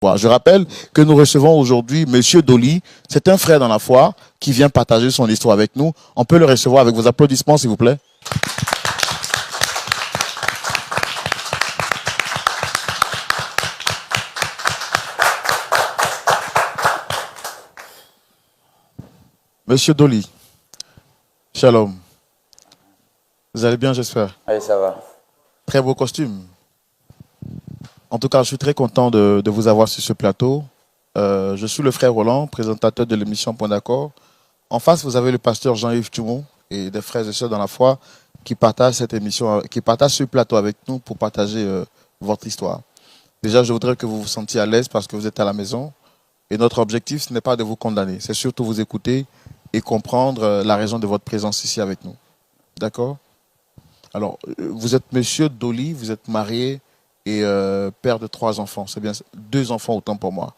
Voilà, je rappelle que nous recevons aujourd'hui Monsieur Dolly. C'est un frère dans la foi qui vient partager son histoire avec nous. On peut le recevoir avec vos applaudissements, s'il vous plaît. Monsieur Dolly, shalom. Vous allez bien, j'espère? Oui, ça va. Très beau costume. En tout cas, je suis très content de vous avoir sur ce plateau. Je suis le frère Roland, présentateur de l'émission Point d'accord. En face, vous avez le pasteur Jean-Yves Toumon et des frères et sœurs dans la foi qui partagent cette émission, qui partagent ce plateau avec nous pour partager votre histoire. Déjà, je voudrais que vous vous sentiez à l'aise parce que vous êtes à la maison. Et notre objectif, ce n'est pas de vous condamner, c'est surtout vous écouter et comprendre la raison de votre présence ici avec nous. D'accord? Alors, vous êtes monsieur Dolly, vous êtes marié et père de 3 enfants. C'est bien, 2 enfants autant pour moi.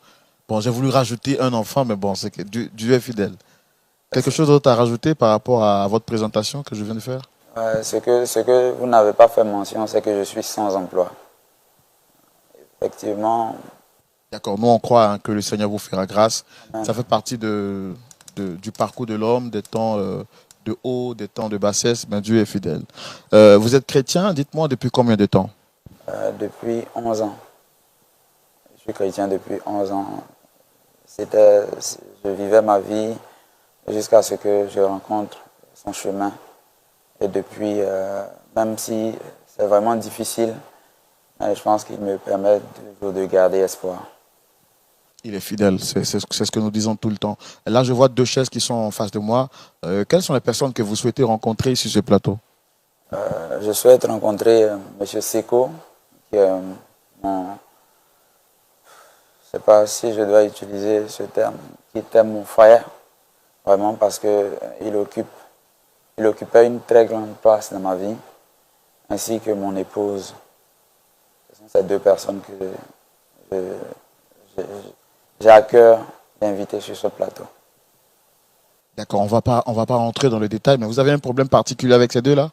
Bon, j'ai voulu rajouter un enfant, mais bon, c'est que Dieu est fidèle. Quelque chose d'autre à rajouter par rapport à votre présentation que je viens de faire? Ce que vous n'avez pas fait mention, c'est que je suis sans emploi. Effectivement. D'accord, nous on croit que le Seigneur vous fera grâce. Amen. Ça fait partie du parcours de l'homme, des temps de haut, des temps de bassesse, mais Dieu est fidèle. Vous êtes chrétien, dites-moi depuis combien de temps? Depuis 11 ans. Je suis chrétien depuis 11 ans. Je vivais ma vie jusqu'à ce que je rencontre son chemin. Et depuis, même si c'est vraiment difficile, je pense qu'il me permet toujours de garder espoir. Il est fidèle, c'est ce que nous disons tout le temps. Là, je vois 2 chaises qui sont en face de moi. Quelles sont les personnes que vous souhaitez rencontrer sur ce plateau? Je souhaite rencontrer M. Seko, qui est mon... Je ne sais pas si je dois utiliser ce terme, qui était mon frère, vraiment parce qu'il occupait une très grande place dans ma vie, ainsi que mon épouse. Ce sont ces 2 personnes que j'ai à cœur d'inviter sur ce plateau. D'accord, on va pas rentrer dans le détail, mais vous avez un problème particulier avec ces 2-là?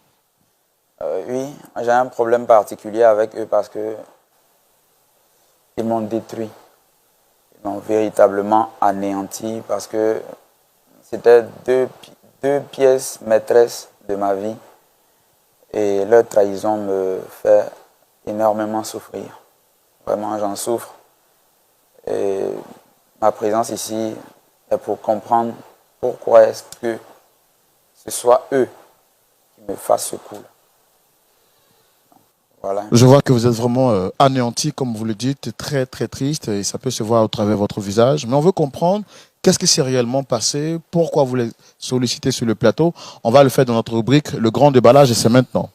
Oui, j'ai un problème particulier avec eux parce que ils m'ont détruit. Ils m'ont véritablement anéanti parce que c'était deux pièces maîtresses de ma vie et leur trahison me fait énormément souffrir. Vraiment, j'en souffre. Et ma présence ici est pour comprendre pourquoi est-ce que ce soit eux qui me fassent ce coup. Voilà. Je vois que vous êtes vraiment anéanti, comme vous le dites, très très triste, et ça peut se voir au travers de votre visage. Mais on veut comprendre qu'est-ce qui s'est réellement passé, pourquoi vous les sollicitez sur le plateau. On va le faire dans notre rubrique, le grand déballage, et c'est maintenant.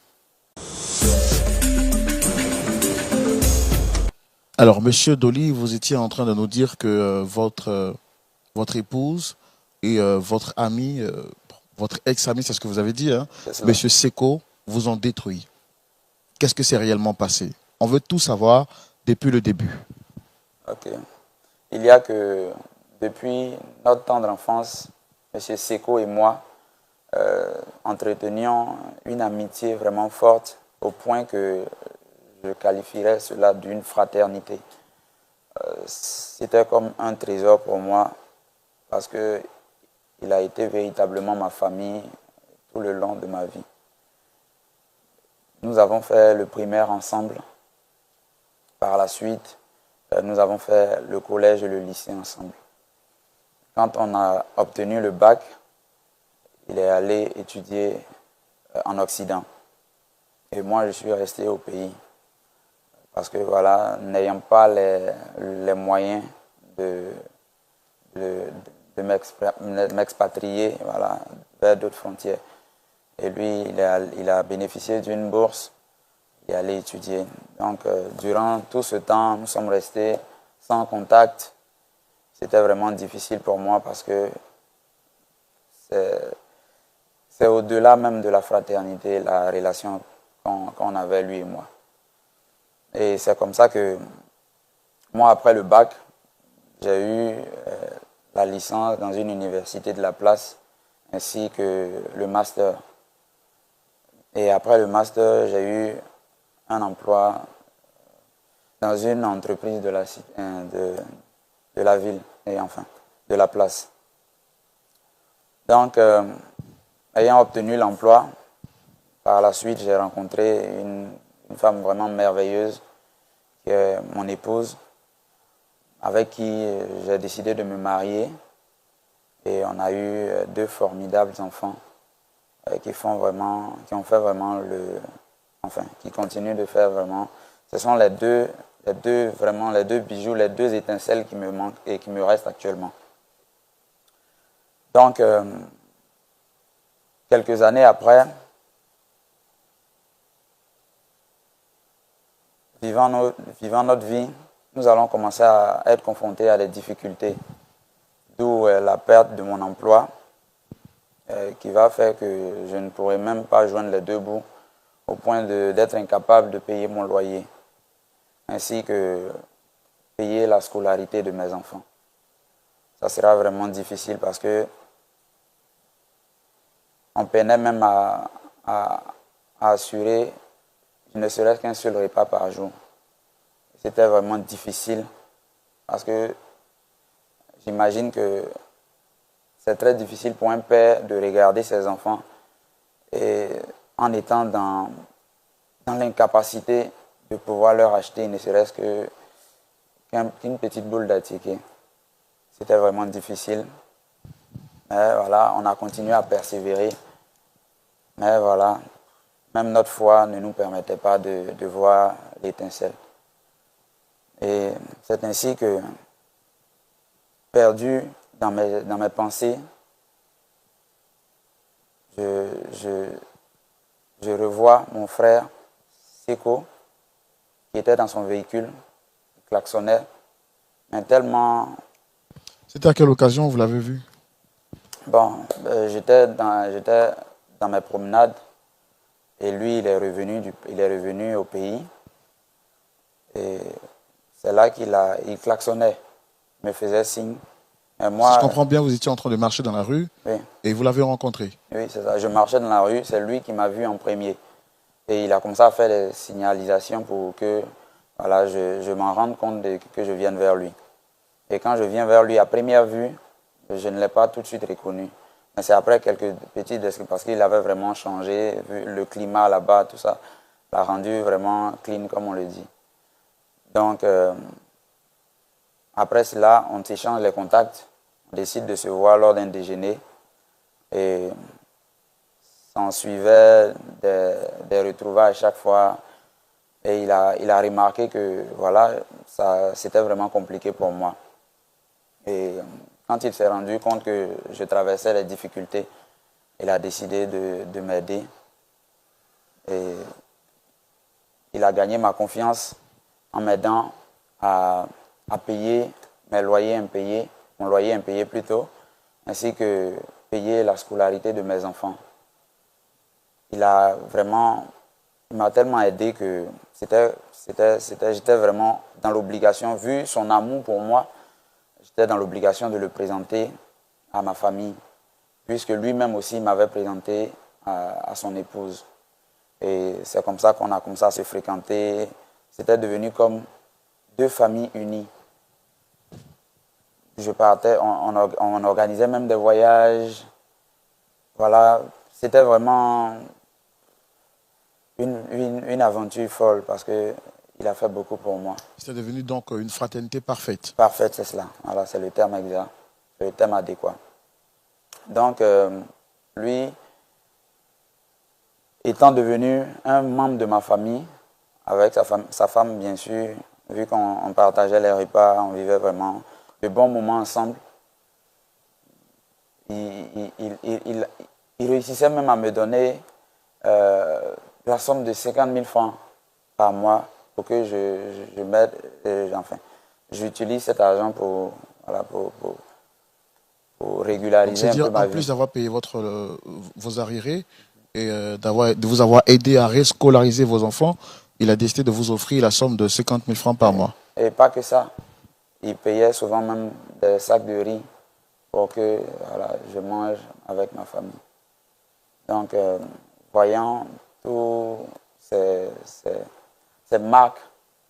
Alors, Monsieur Dolly, vous étiez en train de nous dire que votre épouse et votre ami, votre ex-ami, c'est ce que vous avez dit, hein, Monsieur Seko, vous ont détruit. Qu'est-ce que c'est réellement passé? On veut tout savoir depuis le début. Ok. Il y a que depuis notre tendre enfance, M. Seko et moi entretenions une amitié vraiment forte au point que je qualifierais cela d'une fraternité. C'était comme un trésor pour moi parce qu'il a été véritablement ma famille tout le long de ma vie. Nous avons fait le primaire ensemble. Par la suite, nous avons fait le collège et le lycée ensemble. Quand on a obtenu le bac, il est allé étudier en Occident. Et moi, je suis resté au pays. Parce que, voilà, n'ayant pas les moyens de m'expatrier, voilà, vers d'autres frontières. Et lui, il a bénéficié d'une bourse. Il est allé étudier. Donc, durant tout ce temps, nous sommes restés sans contact. C'était vraiment difficile pour moi parce que c'est au-delà même de la fraternité, la relation qu'on avait, lui et moi. Et c'est comme ça que, moi, après le bac, j'ai eu la licence dans une université de la place, ainsi que le master. Et après le master, j'ai eu un emploi dans une entreprise de la ville, et enfin, de la place. Donc, ayant obtenu l'emploi, par la suite, j'ai rencontré une femme vraiment merveilleuse, qui est mon épouse, avec qui j'ai décidé de me marier. Et on a eu 2 formidables enfants qui ont fait vraiment qui continuent de faire vraiment. Ce sont les deux bijoux, les 2 étincelles qui me manquent et qui me restent actuellement. Donc, quelques années après, vivant notre vie, nous allons commencer à être confrontés à des difficultés, d'où la perte de mon emploi, qui va faire que je ne pourrai même pas joindre les 2 bouts, au point d'être incapable de payer mon loyer, ainsi que payer la scolarité de mes enfants. Ça sera vraiment difficile parce que on peinait même à assurer ne serait-ce qu'un seul repas par jour. C'était vraiment difficile parce que j'imagine que c'est très difficile pour un père de regarder ses enfants et en étant dans l'incapacité de pouvoir leur acheter ne serait-ce qu'une petite boule d'attiqué. C'était vraiment difficile. Mais voilà, on a continué à persévérer. Mais voilà, même notre foi ne nous permettait pas de voir l'étincelle. Et c'est ainsi que, perdu dans mes pensées, je revois mon frère Seko, qui était dans son véhicule, il klaxonnait, mais tellement... C'était à quelle occasion vous l'avez vu? Bon, j'étais dans mes promenades et lui, il est revenu au pays. Et c'est là il klaxonnait, me faisait signe. Et moi, si je comprends bien, vous étiez en train de marcher dans la rue, oui, et vous l'avez rencontré. Oui, c'est ça. Je marchais dans la rue, c'est lui qui m'a vu en premier. Et il a commencé à faire des signalisations pour que voilà, je m'en rende compte que je vienne vers lui. Et quand je viens vers lui, à première vue, je ne l'ai pas tout de suite reconnu. Mais c'est après quelques petits descriptions, parce qu'il avait vraiment changé, vu le climat là-bas, tout ça, l'a rendu vraiment clean, comme on le dit. Donc, après cela, on s'échange les contacts, on décide de se voir lors d'un déjeuner. Et s'en suivait des retrouvailles à chaque fois. Et il a remarqué que voilà, c'était vraiment compliqué pour moi. Et quand il s'est rendu compte que je traversais les difficultés, il a décidé de m'aider. Et il a gagné ma confiance en m'aidant à payer mon loyer impayé plutôt, ainsi que payer la scolarité de mes enfants. Il m'a tellement aidé que j'étais vraiment dans l'obligation, vu son amour pour moi, j'étais dans l'obligation de le présenter à ma famille, puisque lui-même aussi m'avait présenté à son épouse. Et c'est comme ça qu'on a commencé à se fréquenter. C'était devenu comme 2 familles unies. Je partais, on organisait même des voyages. Voilà, c'était vraiment une aventure folle parce qu'il a fait beaucoup pour moi. C'est devenu donc une fraternité parfaite. Parfaite, c'est cela. Voilà, c'est le terme exact, le terme adéquat. Donc, lui, étant devenu un membre de ma famille, avec sa femme bien sûr, vu qu'on partageait les repas, on vivait vraiment de bons moments ensemble, il réussissait même à me donner la somme de 50 000 francs par mois pour que je m'aide, j'utilise cet argent pour régulariser un peu ma vie. En plus d'avoir payé vos arriérés et de vous avoir aidé à rescolariser vos enfants, il a décidé de vous offrir la somme de 50 000 francs par mois. Et pas que ça. Il payait souvent même des sacs de riz pour que je mange avec ma famille. Donc, voyant tous ces marques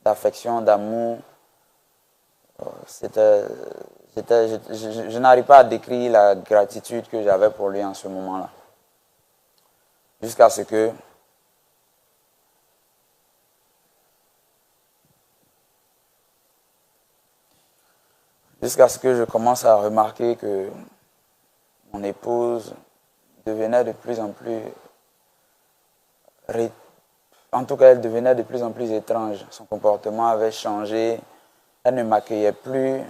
d'affection, d'amour. Je n'arrive pas à décrire la gratitude que j'avais pour lui en ce moment-là. Jusqu'à ce que je commence à remarquer que mon épouse devenait de plus en plus... En tout cas, elle devenait de plus en plus étrange. Son comportement avait changé. Elle ne m'accueillait plus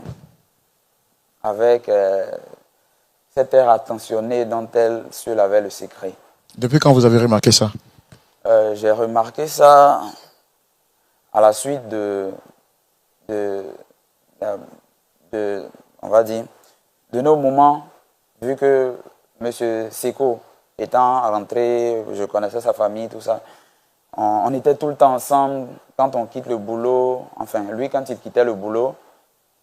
avec cet air attentionné dont elle seule avait le secret. Depuis quand vous avez remarqué ça? J'ai remarqué ça à la suite on va dire, de nos moments, vu que M. Seko étant rentré, je connaissais sa famille, tout ça, on était tout le temps ensemble. Quand on quitte le boulot, enfin, lui, quand il quittait le boulot,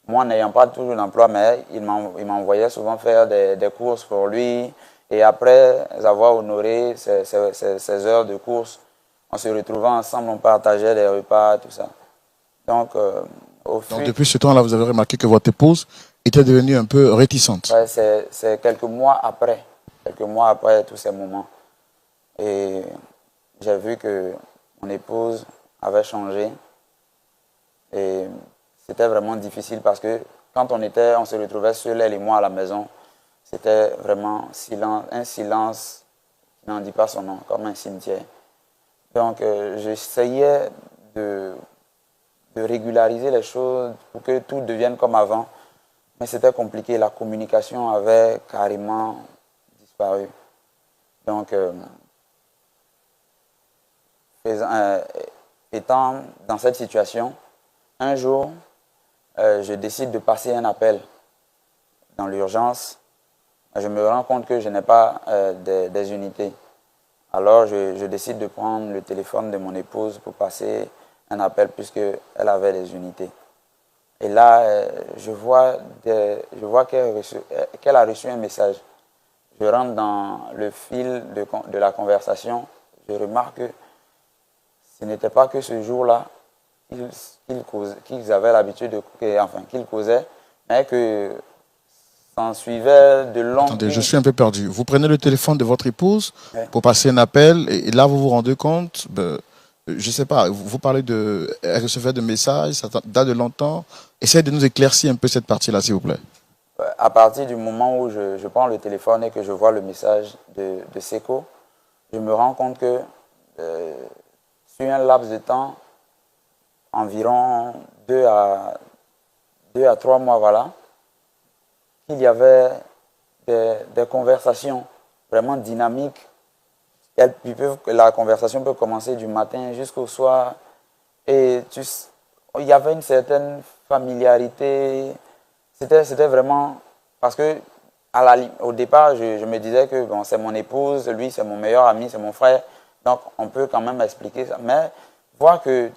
moi, n'ayant pas toujours d'emploi, mais il m'envoyait souvent faire des courses pour lui. Et après avoir honoré ces heures de course, on se retrouvait ensemble, on partageait des repas, tout ça. Donc, Donc depuis ce temps-là, vous avez remarqué que votre épouse était devenue un peu réticente. Ouais, c'est quelques mois après tous ces moments. Et j'ai vu que mon épouse avait changé. Et c'était vraiment difficile parce que quand on se retrouvait seul, elle et moi à la maison, c'était vraiment un silence qui n'en dit pas son nom, comme un cimetière. Donc j'essayais de régulariser les choses pour que tout devienne comme avant. Mais c'était compliqué, la communication avait carrément disparu. Donc, étant dans cette situation, un jour, je décide de passer un appel dans l'urgence. Je me rends compte que je n'ai pas des unités. Alors, je décide de prendre le téléphone de mon épouse pour passer un appel puisqu'elle avait des unités. Et là, je vois qu'elle a reçu un message. Je rentre dans le fil de la conversation. Je remarque que ce n'était pas que ce jour-là qu'ils avaient l'habitude qu'ils causaient, mais que s'en suivait de longues... Attendez, je suis un peu perdu. Vous prenez le téléphone de votre épouse pour passer un appel et là, vous vous rendez compte... je ne sais pas, vous parlez elle recevait de messages, ça date de longtemps. Essayez de nous éclaircir un peu cette partie-là, s'il vous plaît. À partir du moment où je prends le téléphone et que je vois le message de Seko, je me rends compte que sur un laps de temps, environ 2 à 3 mois, voilà, qu'il y avait des conversations vraiment dynamiques. La conversation peut commencer du matin jusqu'au soir. Et il y avait une certaine familiarité. C'était vraiment... Parce que au départ, je me disais que bon, c'est mon épouse, lui c'est mon meilleur ami, c'est mon frère. Donc on peut quand même expliquer ça. Mais voir que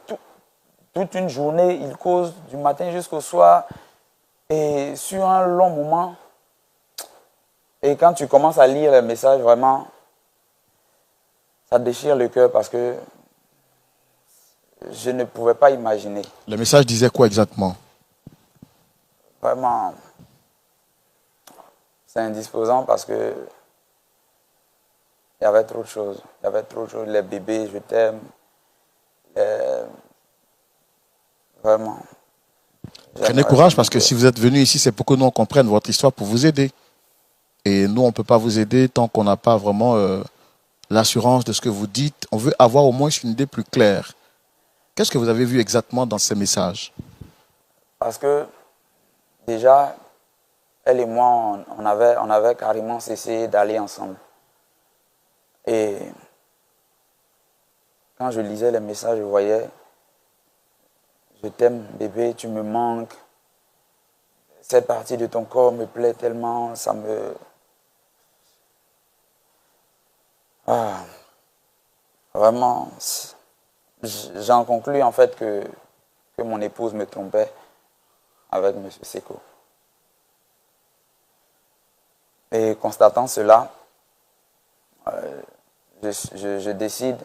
toute une journée, il cause du matin jusqu'au soir. Et sur un long moment, et quand tu commences à lire les messages, vraiment... ça déchire le cœur parce que je ne pouvais pas imaginer. Le message disait quoi exactement? Vraiment, c'est indisposant parce que il y avait trop de choses. Il y avait trop de choses. Les bébés, je t'aime. Vraiment. Prenez courage parce que si vous êtes venu ici, c'est pour que nous on comprenne votre histoire pour vous aider. Et nous, on ne peut pas vous aider tant qu'on n'a pas vraiment... l'assurance de ce que vous dites. On veut avoir au moins une idée plus claire. Qu'est-ce que vous avez vu exactement dans ces messages? Parce que déjà, elle et moi, on avait carrément cessé d'aller ensemble. Et quand je lisais les messages, je voyais « Je t'aime bébé, tu me manques. Cette partie de ton corps me plaît tellement, ça me... » Vraiment, j'en conclus en fait que mon épouse me trompait avec M. Seko. Et constatant cela, je décide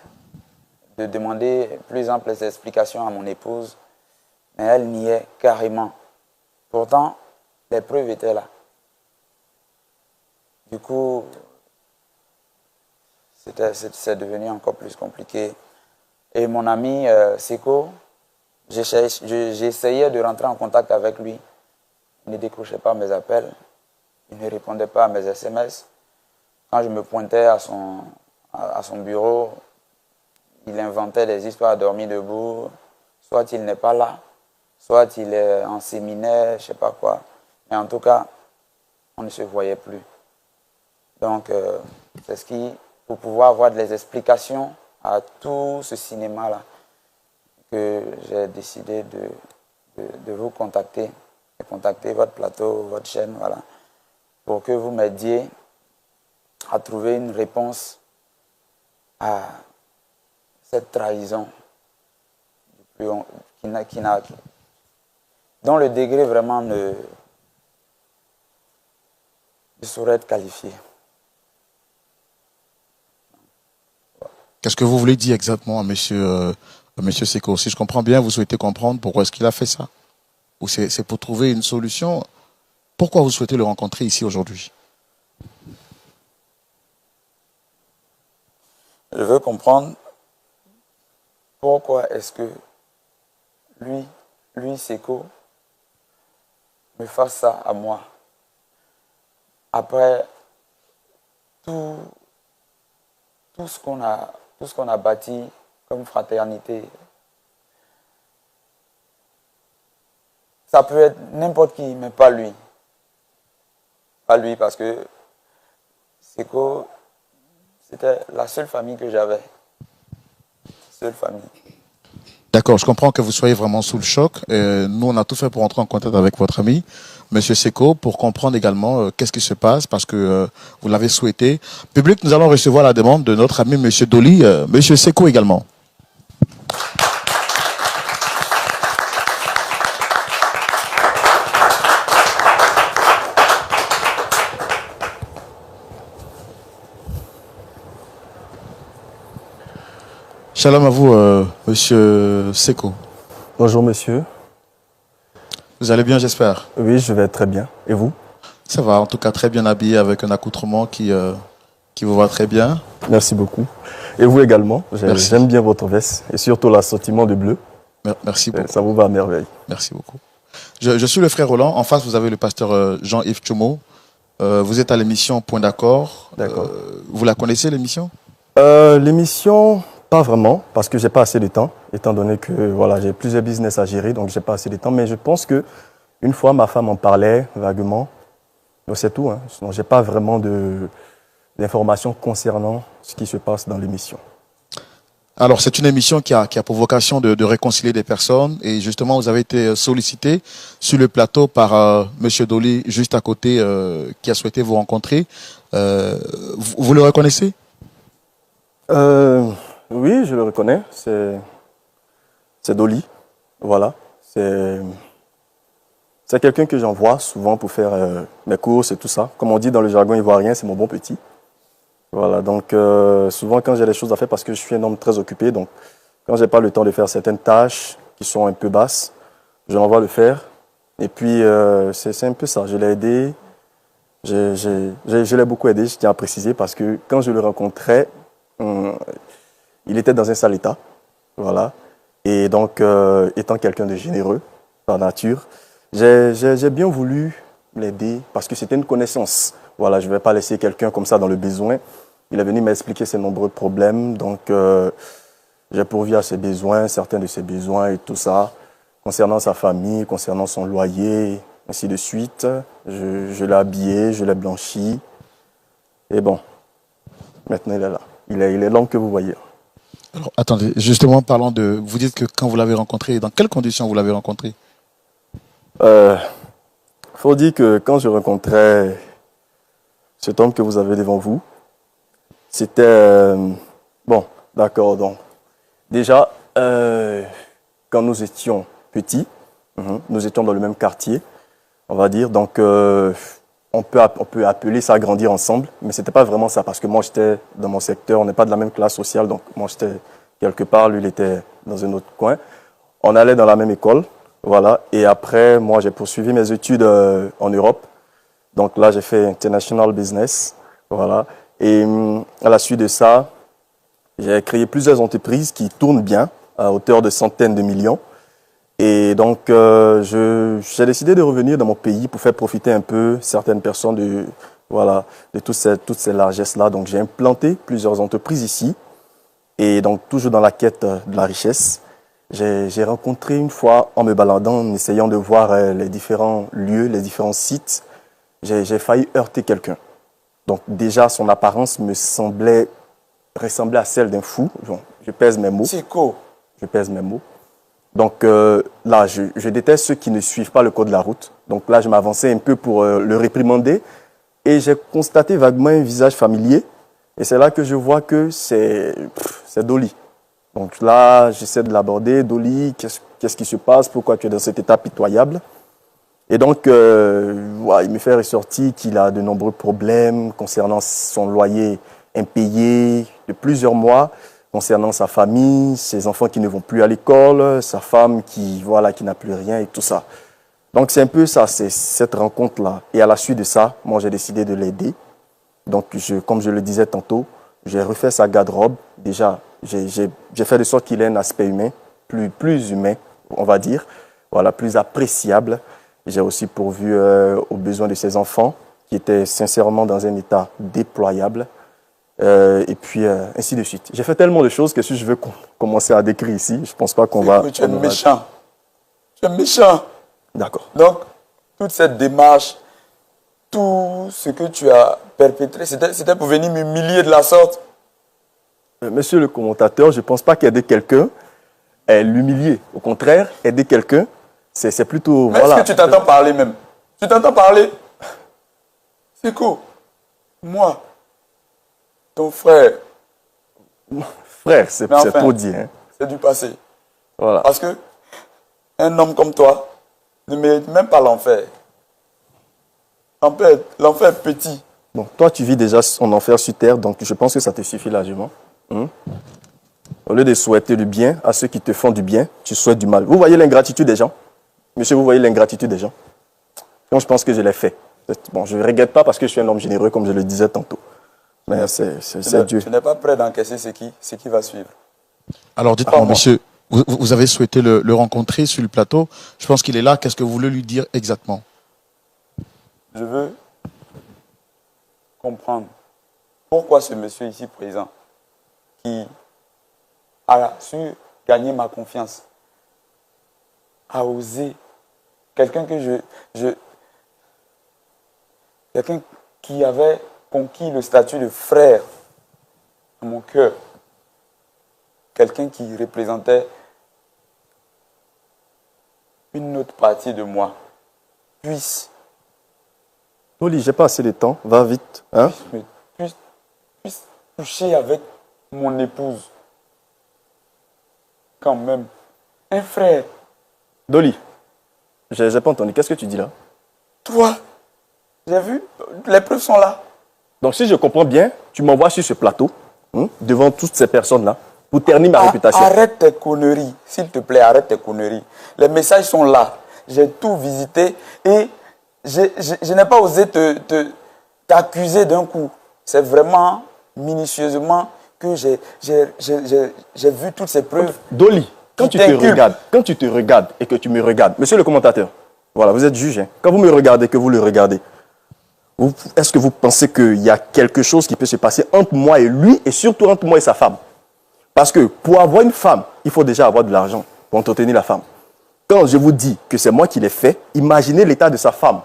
de demander plus amples explications à mon épouse Mais elle niait carrément. Pourtant, les preuves étaient là. Du coup, c'est devenu encore plus compliqué. Et mon ami Seko, j'essayais de rentrer en contact avec lui. Il ne décrochait pas mes appels. Il ne répondait pas à mes SMS. Quand je me pointais à son bureau, il inventait des histoires à dormir debout. Soit il n'est pas là, soit il est en séminaire, je ne sais pas quoi. Mais en tout cas, on ne se voyait plus. Donc, c'est ce qui, pour pouvoir avoir des explications à tout ce cinéma-là, que j'ai décidé de vous contacter, de contacter votre plateau, votre chaîne, voilà, pour que vous m'aidiez à trouver une réponse à cette trahison dont le degré vraiment ne saurait être qualifié. Qu'est-ce que vous voulez dire exactement à monsieur Seko? Si je comprends bien, vous souhaitez comprendre pourquoi est-ce qu'il a fait ça? Ou c'est pour trouver une solution? Pourquoi vous souhaitez le rencontrer ici aujourd'hui? Je veux comprendre pourquoi est-ce que lui, Seko, me fasse ça à moi. Après tout ce qu'on a bâti comme fraternité. Ça peut être n'importe qui, mais pas lui. Pas lui, parce que Seko, c'était la seule famille que j'avais. Seule famille. D'accord, je comprends que vous soyez vraiment sous le choc. Nous, on a tout fait pour entrer en contact avec votre ami, Monsieur Seko, pour comprendre également qu'est-ce qui se passe, parce que vous l'avez souhaité. Public, nous allons recevoir la demande de notre ami Monsieur Dolly, Monsieur Seko également. Shalom à vous, Monsieur Seko. Bonjour monsieur. Vous allez bien, j'espère? Oui, je vais très bien. Et vous? Ça va, en tout cas très bien habillé avec un accoutrement qui vous va très bien. Merci beaucoup. Et vous également. J'aime bien votre veste et surtout l'assortiment de bleu. Merci beaucoup. Ça vous va à merveille. Merci beaucoup. Je suis le frère Roland. En face, vous avez le pasteur Jean-Yves Tchomo. Vous êtes à l'émission Point d'accord. D'accord. Vous la connaissez, l'émission? L'émission, pas vraiment, parce que j'ai pas assez de temps, étant donné que voilà, j'ai plusieurs business à gérer, donc j'ai pas assez de temps. Mais je pense que une fois, ma femme en parlait vaguement. C'est tout. Hein. Sinon, j'ai pas vraiment d'informations concernant ce qui se passe dans l'émission. Alors, c'est une émission qui a pour vocation de réconcilier des personnes. Et justement, vous avez été sollicité sur le plateau par Monsieur Dolly, juste à côté, qui a souhaité vous rencontrer. Vous le reconnaissez? Oui, je le reconnais. C'est Dolly. Voilà. C'est quelqu'un que j'envoie souvent pour faire mes courses et tout ça. Comme on dit dans le jargon ivoirien, c'est mon bon petit. Voilà, donc souvent quand j'ai des choses à faire, parce que je suis un homme très occupé, donc quand j'ai pas le temps de faire certaines tâches qui sont un peu basses, je l'envoie le faire. Et puis c'est un peu ça, je l'ai aidé, je l'ai beaucoup aidé, je tiens à préciser, parce que quand je le rencontrais, il était dans un sale état, voilà. Et donc étant quelqu'un de généreux par nature, j'ai bien voulu l'aider parce que c'était une connaissance. Voilà, je ne vais pas laisser quelqu'un comme ça dans le besoin. Il est venu m'expliquer ses nombreux problèmes, donc j'ai pourvu à ses besoins, certains de ses besoins et tout ça, concernant sa famille, concernant son loyer, ainsi de suite. Je l'ai habillé, je l'ai blanchi. Et bon, maintenant il est là. Il est l'homme que vous voyez. Alors, attendez, justement, parlant de... Vous dites que quand vous l'avez rencontré, dans quelles conditions vous l'avez rencontré? Faut dire que quand je rencontrais cet homme que vous avez devant vous, c'était... bon, d'accord, donc... Déjà, quand nous étions petits, nous étions dans le même quartier, on va dire, donc on peut appeler ça grandir ensemble, mais c'était pas vraiment ça, parce que moi j'étais dans mon secteur, on n'est pas de la même classe sociale, donc moi j'étais quelque part, lui il était dans un autre coin. On allait dans la même école, Voilà. Et après, moi, j'ai poursuivi mes études en Europe. Donc là, j'ai fait International Business. Voilà. Et à la suite de ça, j'ai créé plusieurs entreprises qui tournent bien à hauteur de centaines de millions. Et donc, j'ai décidé de revenir dans mon pays pour faire profiter un peu certaines personnes de toutes ces largesses-là. Donc, j'ai implanté plusieurs entreprises ici. Et donc, toujours dans la quête de la richesse, j'ai rencontré une fois, en me baladant, en essayant de voir les différents lieux, les différents sites, j'ai failli heurter quelqu'un. Donc, déjà, son apparence ressemblait à celle d'un fou. Bon, je pèse mes mots. C'est cool. Je pèse mes mots. Donc là, je déteste ceux qui ne suivent pas le code de la route. Donc là, je m'avançais un peu pour le réprimander. Et j'ai constaté vaguement un visage familier. Et c'est là que je vois que c'est Dolly. Donc là, j'essaie de l'aborder. Dolly, qu'est-ce qui se passe? Pourquoi tu es dans cet état pitoyable? Et donc, il me fait ressortir qu'il a de nombreux problèmes concernant son loyer impayé de plusieurs mois, concernant sa famille, ses enfants qui ne vont plus à l'école, sa femme qui n'a plus rien et tout ça. Donc, c'est un peu ça, c'est cette rencontre-là. Et à la suite de ça, moi, j'ai décidé de l'aider. Donc, comme je le disais tantôt, j'ai refait sa garde-robe. Déjà, j'ai fait de sorte qu'il ait un aspect humain, plus humain, on va dire, voilà, plus appréciable. J'ai aussi pourvu aux besoins de ses enfants, qui étaient sincèrement dans un état déployable. Et puis, ainsi de suite. J'ai fait tellement de choses que si je veux commencer à décrire ici, je ne pense pas qu'on va... Tu es méchant. Tu es méchant. D'accord. Donc, toute cette démarche, tout ce que tu as perpétré, c'était pour venir m'humilier de la sorte. Monsieur le commentateur, je ne pense pas qu'aider quelqu'un est l'humilier. Au contraire, aider quelqu'un, c'est plutôt... Mais est-ce que tu t'entends parler même? Tu t'entends parler? C'est cool. Moi, ton frère. Frère, c'est trop dit. Hein. C'est du passé. Voilà. Parce que un homme comme toi ne mérite même pas l'enfer. L'enfer est petit. Bon, toi, tu vis déjà en enfer sur terre, donc je pense que ça te suffit largement. Au lieu de souhaiter du bien à ceux qui te font du bien, tu souhaites du mal. Vous voyez l'ingratitude des gens? Monsieur, vous voyez l'ingratitude des gens? Donc, je pense que je l'ai fait. Bon, je ne regrette pas parce que je suis un homme généreux, comme je le disais tantôt. Mais c'est Dieu. Tu n'es pas prêt d'encaisser ce qui va suivre. Alors, dites-moi, monsieur, vous avez souhaité le rencontrer sur le plateau. Je pense qu'il est là. Qu'est-ce que vous voulez lui dire exactement? Je veux comprendre pourquoi ce monsieur ici présent, qui a su gagner ma confiance, a osé, quelqu'un qui avait conquis le statut de frère dans mon cœur, quelqu'un qui représentait une autre partie de moi, puisse Oli, j'ai pas assez de temps, va vite. Hein? puisse coucher avec mon épouse. Quand même. Un frère. Dolly, j'ai pas entendu. Qu'est-ce que tu dis là? Toi, j'ai vu, les preuves sont là. Donc, si je comprends bien, tu m'envoies sur ce plateau, devant toutes ces personnes-là, pour ternir ma réputation. Arrête tes conneries, s'il te plaît, arrête tes conneries. Les messages sont là. J'ai tout visité et je n'ai pas osé t'accuser d'un coup. C'est vraiment minutieusement que j'ai vu toutes ces preuves. Dolly, quand tu te regardes et que tu me regardes, monsieur le commentateur, voilà, vous êtes juge. Hein, quand vous me regardez, que vous le regardez, est-ce que vous pensez qu'il y a quelque chose qui peut se passer entre moi et lui et surtout entre moi et sa femme? Parce que pour avoir une femme, il faut déjà avoir de l'argent pour entretenir la femme. Quand je vous dis que c'est moi qui l'ai fait, imaginez l'état de sa femme,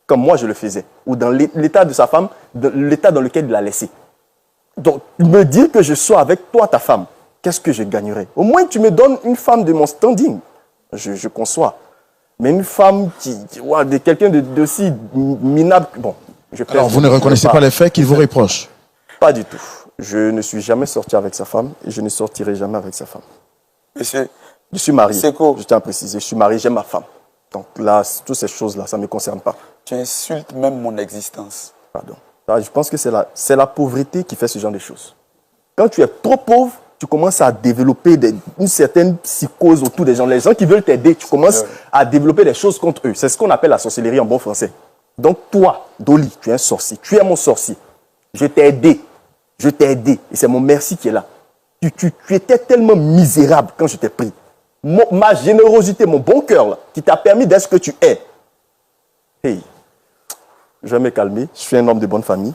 comme moi je le faisais, ou dans l'état de sa femme, l'état dans lequel il l'a laissé. Donc, me dire que je sois avec toi, ta femme, qu'est-ce que je gagnerais? Au moins, tu me donnes une femme de mon standing. Je conçois. Mais une femme de quelqu'un d'aussi minable... Bon, alors, vous ne reconnaissez pas les faits qu'il vous reproche? Pas du tout. Je ne suis jamais sorti avec sa femme et je ne sortirai jamais avec sa femme. Monsieur, je suis marié. C'est quoi? Je tiens à préciser, je suis marié, j'ai ma femme. Donc là, toutes ces choses-là, ça ne me concerne pas. Tu insultes même mon existence. Pardon. Je pense que c'est la pauvreté qui fait ce genre de choses. Quand tu es trop pauvre, tu commences à développer une certaine psychose autour des gens. Les gens qui veulent t'aider, tu commences à développer des choses contre eux. C'est ce qu'on appelle la sorcellerie en bon français. Donc toi, Dolly, tu es un sorcier. Tu es mon sorcier. Je t'ai aidé. Je t'ai aidé. Et c'est mon merci qui est là. Tu étais tellement misérable quand je t'ai pris. Ma générosité, mon bon cœur, là, qui t'a permis d'être ce que tu es. Hey, je vais me calmer. Je suis un homme de bonne famille.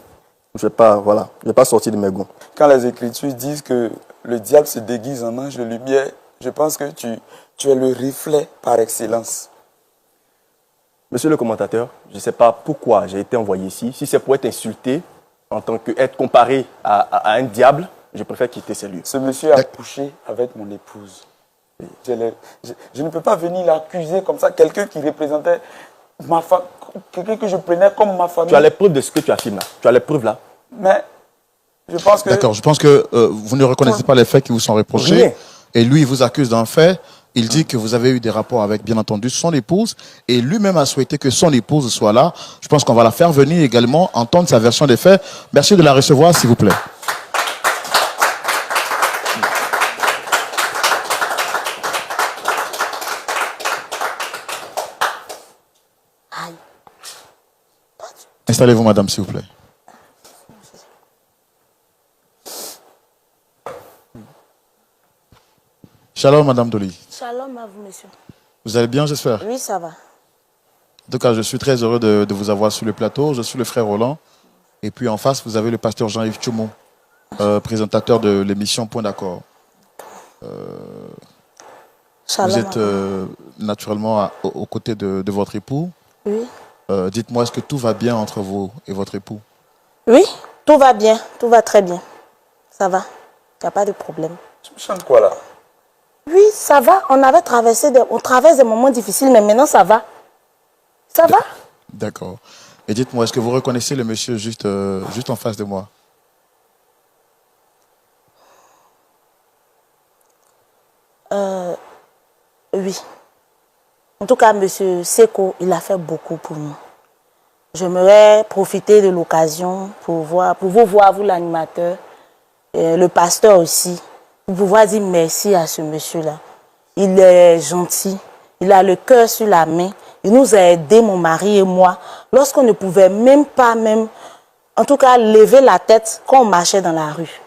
Je ne vais pas sortir de mes gonds. Quand les Écritures disent que le diable se déguise en ange de lumière, je pense que tu es le reflet par excellence. Monsieur le commentateur, je ne sais pas pourquoi j'ai été envoyé ici. Si c'est pour être insulté, en tant qu'être comparé à un diable, je préfère quitter ces lieux. Ce monsieur a couché avec mon épouse. Je ne peux pas venir l'accuser comme ça, quelqu'un qui représentait ma famille, quelqu'un que je prenais comme ma famille. Tu as les preuves de ce que tu affirmes là. Tu as les preuves là. Mais je pense que... D'accord, je pense que vous ne reconnaissez pas les faits qui vous sont reprochés. Rien. Et lui, il vous accuse d'un fait. Il dit que vous avez eu des rapports avec, bien entendu, son épouse. Et lui-même a souhaité que son épouse soit là. Je pense qu'on va la faire venir également, entendre sa version des faits. Merci de la recevoir, s'il vous plaît. Installez-vous, madame, s'il vous plaît. Shalom, madame Dolly. Shalom à vous, monsieur. Vous allez bien, j'espère? Oui, ça va. En tout cas, je suis très heureux de vous avoir sur le plateau. Je suis le frère Roland. Et puis en face, vous avez le pasteur Jean-Yves Tchoumou, présentateur de l'émission Point d'accord. Vous êtes naturellement aux côtés de votre époux. Oui. Dites-moi, est-ce que tout va bien entre vous et votre époux? Oui, tout va bien. Tout va très bien. Ça va. Il n'y a pas de problème. Tu me chantes quoi là? Oui, ça va. On traverse des moments difficiles, mais maintenant ça va. Ça va? D'accord. Et dites-moi, est-ce que vous reconnaissez le monsieur juste en face de moi? Oui. En tout cas, monsieur Seko, il a fait beaucoup pour nous. J'aimerais profiter de l'occasion pour vous voir, vous l'animateur, le pasteur aussi, pour pouvoir dire merci à ce monsieur-là. Il est gentil, il a le cœur sur la main. Il nous a aidés, mon mari et moi, lorsqu'on ne pouvait même pas, en tout cas, lever la tête quand on marchait dans la rue.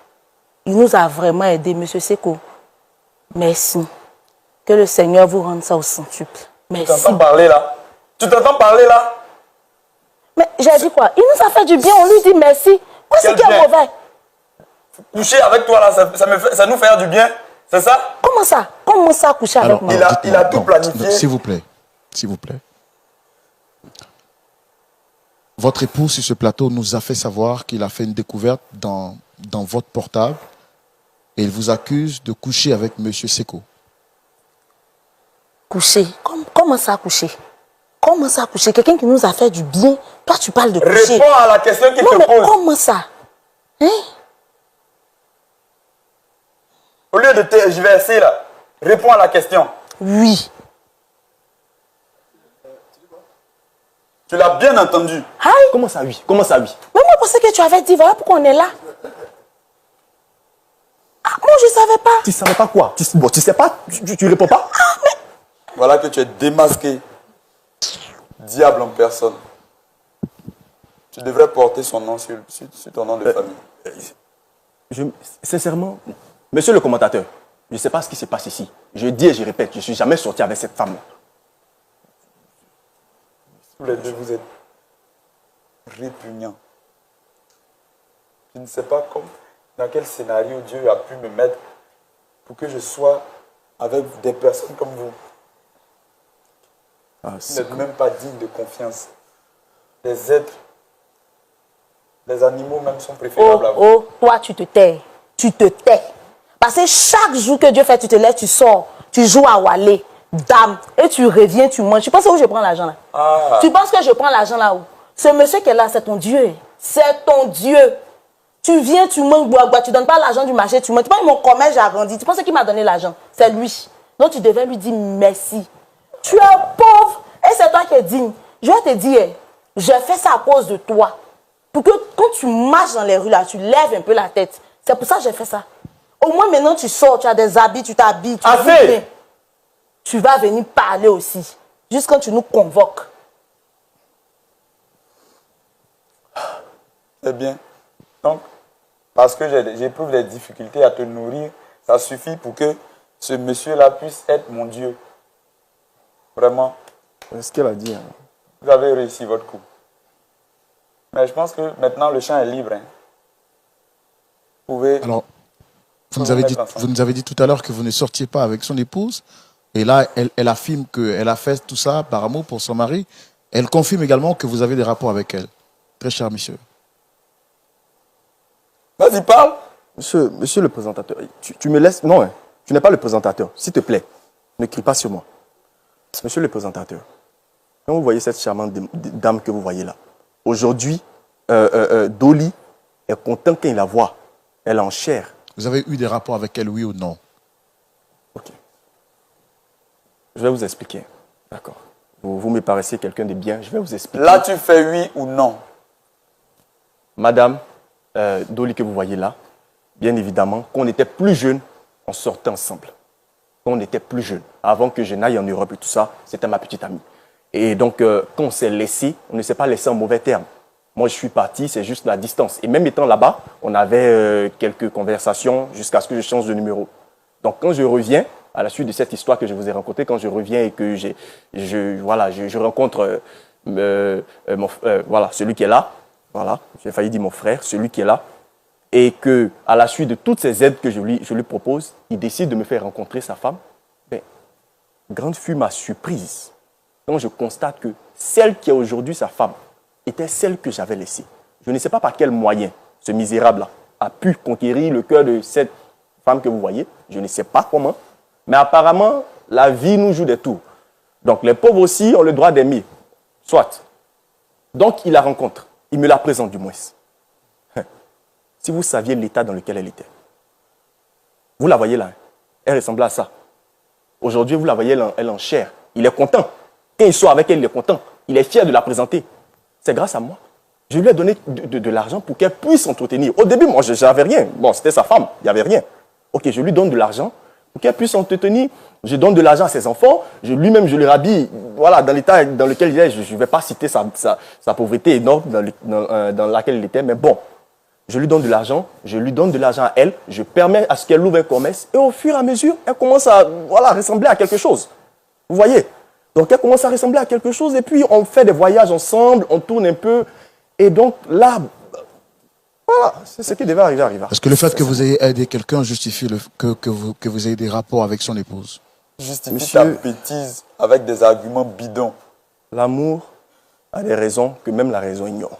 Il nous a vraiment aidés, monsieur Seko. Merci. Que le Seigneur vous rende ça au centuple. Merci. Tu t'entends parler là? Tu t'entends parler là? Mais j'ai dit quoi? Il nous a fait du bien, on lui dit merci. Qu'est-ce qui est mauvais? Coucher avec toi là, ça nous fait du bien, c'est ça? Comment ça? Comment ça coucher avec moi? Il a tout planifié. S'il vous plaît, s'il vous plaît. Votre époux sur ce plateau nous a fait savoir qu'il a fait une découverte dans votre portable et il vous accuse de coucher avec M. Seko. Coucher? Comment ça coucher? Comment ça coucher? Quelqu'un qui nous a fait du bien, toi tu parles de coucher. Réponds à la question qu'il te mais pose. Comment ça? Hein? Au lieu de tergiverser là, réponds à la question. Oui. Tu l'as bien entendu. Aïe. Comment ça oui? Comment ça oui? Mais moi, je pensais que tu avais dit, voilà pourquoi on est là. Ah, moi, je ne savais pas. Tu ne savais pas quoi? Tu sais pas? Tu réponds pas? Voilà que tu es démasqué. Diable en personne. Tu devrais porter son nom sur ton nom de famille. Sincèrement, monsieur le commentateur, je ne sais pas ce qui se passe ici. Je dis et je répète, je ne suis jamais sorti avec cette femme-là. Tous les deux, vous êtes répugnants. Je ne sais pas dans quel scénario Dieu a pu me mettre pour que je sois avec des personnes comme vous. Vous n'êtes même pas digne de confiance. Les êtres, les animaux même sont préférables à vous. Oh, toi, tu te tais. Tu te tais. Parce que chaque jour que Dieu fait, tu te lèves, tu sors, tu joues à Wallet, dame, et tu reviens, tu manges. Tu penses où je prends l'argent là? Ah. Tu penses que je prends l'argent là où? Ce monsieur qui est là, c'est ton Dieu. C'est ton Dieu. Tu viens, tu manges, bois, tu ne donnes pas l'argent du marché, tu manges. Tu penses que mon commerce, j'ai agrandi. Tu penses qui m'a donné l'argent? C'est lui. Donc tu devais lui dire merci. Tu es pauvre et c'est toi qui es digne. Je vais te dire, je fais ça à cause de toi. Pour que quand tu marches dans les rues là, tu lèves un peu la tête. C'est pour ça que j'ai fait ça. Au moins, maintenant, tu sors, tu as des habits, tu t'habilles. Assez! Tu vas venir parler aussi. Juste quand tu nous convoques. C'est bien. Donc, parce que j'éprouve des difficultés à te nourrir, ça suffit pour que ce monsieur-là puisse être mon Dieu. Vraiment. C'est ce qu'elle a dit. Hein. Vous avez réussi votre coup. Mais je pense que maintenant, le champ est libre. Hein. Vous pouvez... Alors, vous nous avez dit tout à l'heure que vous ne sortiez pas avec son épouse. Et là, elle affirme qu'elle a fait tout ça par amour pour son mari. Elle confirme également que vous avez des rapports avec elle. Très cher monsieur. Vas-y, parle. Monsieur le présentateur, tu me laisses... Non, hein, tu n'es pas le présentateur. S'il te plaît, ne crie pas sur moi. Monsieur le présentateur, quand vous voyez cette charmante dame que vous voyez là, aujourd'hui, Dolly est content quand il la voit. Elle est en chair. Vous avez eu des rapports avec elle, oui ou non? Ok. Je vais vous expliquer. D'accord. Vous me paraissez quelqu'un de bien. Je vais vous expliquer. Là, tu fais oui ou non. Madame Dolly que vous voyez là, bien évidemment, quand on était plus jeune, on sortait ensemble. Quand on était plus jeune, avant que je n'aille en Europe et tout ça, c'était ma petite amie. Et donc, quand on s'est laissé, on ne s'est pas laissé en mauvais termes. Moi, je suis parti, c'est juste la distance. Et même étant là-bas, on avait quelques conversations jusqu'à ce que je change de numéro. Donc, quand je reviens, à la suite de cette histoire que je vous ai racontée, quand je reviens et que je rencontre celui qui est là, voilà, j'ai failli dire mon frère, celui qui est là, et que à la suite de toutes ces aides que je lui propose, il décide de me faire rencontrer sa femme, ben, grande fut ma surprise quand je constate que celle qui est aujourd'hui sa femme était celle que j'avais laissée. Je ne sais pas par quel moyen ce misérable-là a pu conquérir le cœur de cette femme que vous voyez. Je ne sais pas comment. Mais apparemment, la vie nous joue des tours. Donc les pauvres aussi ont le droit d'aimer. Soit. Donc il la rencontre. Il me la présente du moins. Si vous saviez l'état dans lequel elle était. Vous la voyez là. Elle ressemblait à ça. Aujourd'hui, vous la voyez, elle en chair. Il est content. Quand il sort avec elle, il est content. Il est fier de la présenter. C'est grâce à moi. Je lui ai donné de l'argent pour qu'elle puisse s'entretenir. Au début, moi, je n'avais rien. Bon, c'était sa femme. Il n'y avait rien. Ok, je lui donne de l'argent pour qu'elle puisse s'entretenir. Je donne de l'argent à ses enfants. Lui-même, je le rhabille. Voilà, dans l'état dans lequel il est. Je ne vais pas citer sa pauvreté énorme dans laquelle il était. Mais bon, je lui donne de l'argent. Je lui donne de l'argent à elle. Je permets à ce qu'elle ouvre un commerce. Et au fur et à mesure, elle commence à ressembler à quelque chose. Vous voyez? Donc, elle commence à ressembler à quelque chose. Et puis, on fait des voyages ensemble. On tourne un peu. Et donc, là, voilà, c'est ce qui devait arriver. Est-ce que le fait que vous ayez aidé quelqu'un justifie que vous ayez des rapports avec son épouse? Justifie ta bêtise avec des arguments bidons. L'amour a des raisons que même la raison ignore.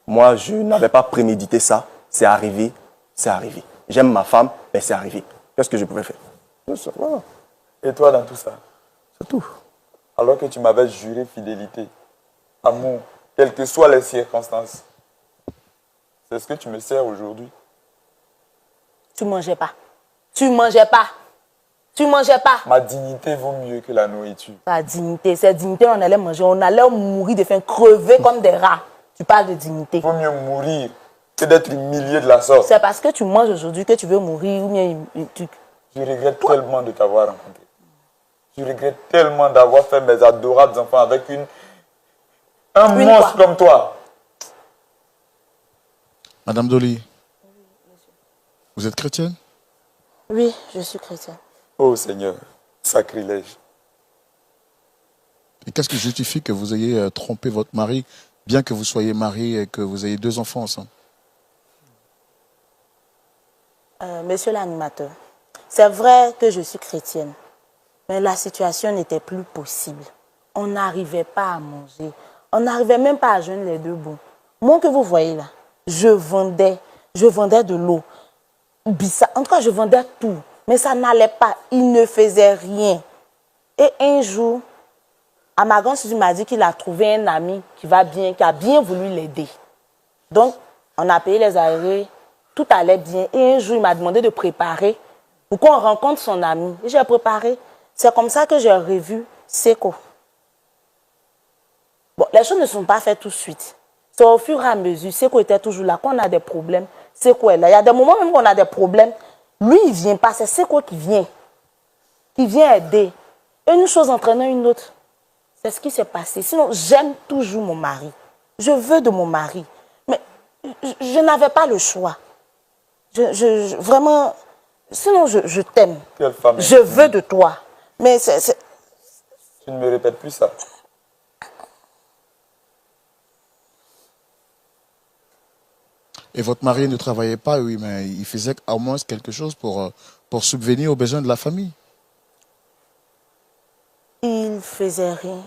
Moi, je n'avais pas prémédité ça. C'est arrivé, c'est arrivé. J'aime ma femme, mais c'est arrivé. Qu'est-ce que je pouvais faire? Voilà. Et toi dans tout ça? C'est tout. Alors que tu m'avais juré fidélité, amour, quelles que soient les circonstances. C'est ce que tu me sers aujourd'hui. Tu ne mangeais pas. Tu ne mangeais pas. Tu ne mangeais pas. Ma dignité vaut mieux que la nourriture. Ta dignité, cette dignité, on allait manger. On allait mourir de faim, crever comme des rats. Tu parles de dignité. Il vaut mieux mourir que d'être humilié de la sorte. C'est parce que tu manges aujourd'hui que tu veux mourir ou bien tu... Je regrette tellement de t'avoir rencontré. Je regrette tellement d'avoir fait mes adorables enfants avec un monstre comme toi. Madame Dolly, vous êtes chrétienne? Oui, je suis chrétienne. Oh Seigneur, sacrilège. Et qu'est-ce qui justifie que vous ayez trompé votre mari, bien que vous soyez marié et que vous ayez 2 enfants ensemble? Monsieur l'animateur, c'est vrai que je suis chrétienne, mais la situation n'était plus possible. On n'arrivait pas à manger. On n'arrivait même pas à joindre les 2 bouts. Moi que vous voyez là, je vendais de l'eau. En tout cas, je vendais tout. Mais ça n'allait pas. Il ne faisait rien. Et un jour, à ma grande surprise, il m'a dit qu'il a trouvé un ami qui a bien voulu l'aider. Donc, on a payé les arrêts. Tout allait bien. Et un jour, il m'a demandé de préparer pour qu'on rencontre son ami. Et j'ai préparé. C'est comme ça que j'ai revu Seko. Bon, les choses ne sont pas faites tout de suite. C'est au fur et à mesure. Seko était toujours là. Quand on a des problèmes, Seko est là. Il y a des moments même qu'on a des problèmes. Lui, il ne vient pas, c'est Seko qui vient aider. Une chose entraînant une autre. C'est ce qui s'est passé. Sinon, j'aime toujours mon mari. Je veux de mon mari. Mais je n'avais pas le choix. Vraiment, sinon je t'aime. Quelle femme. Je veux de toi. Mais Tu ne me répètes plus ça. Et votre mari ne travaillait pas, oui, mais il faisait au moins quelque chose pour subvenir aux besoins de la famille. il faisait rien.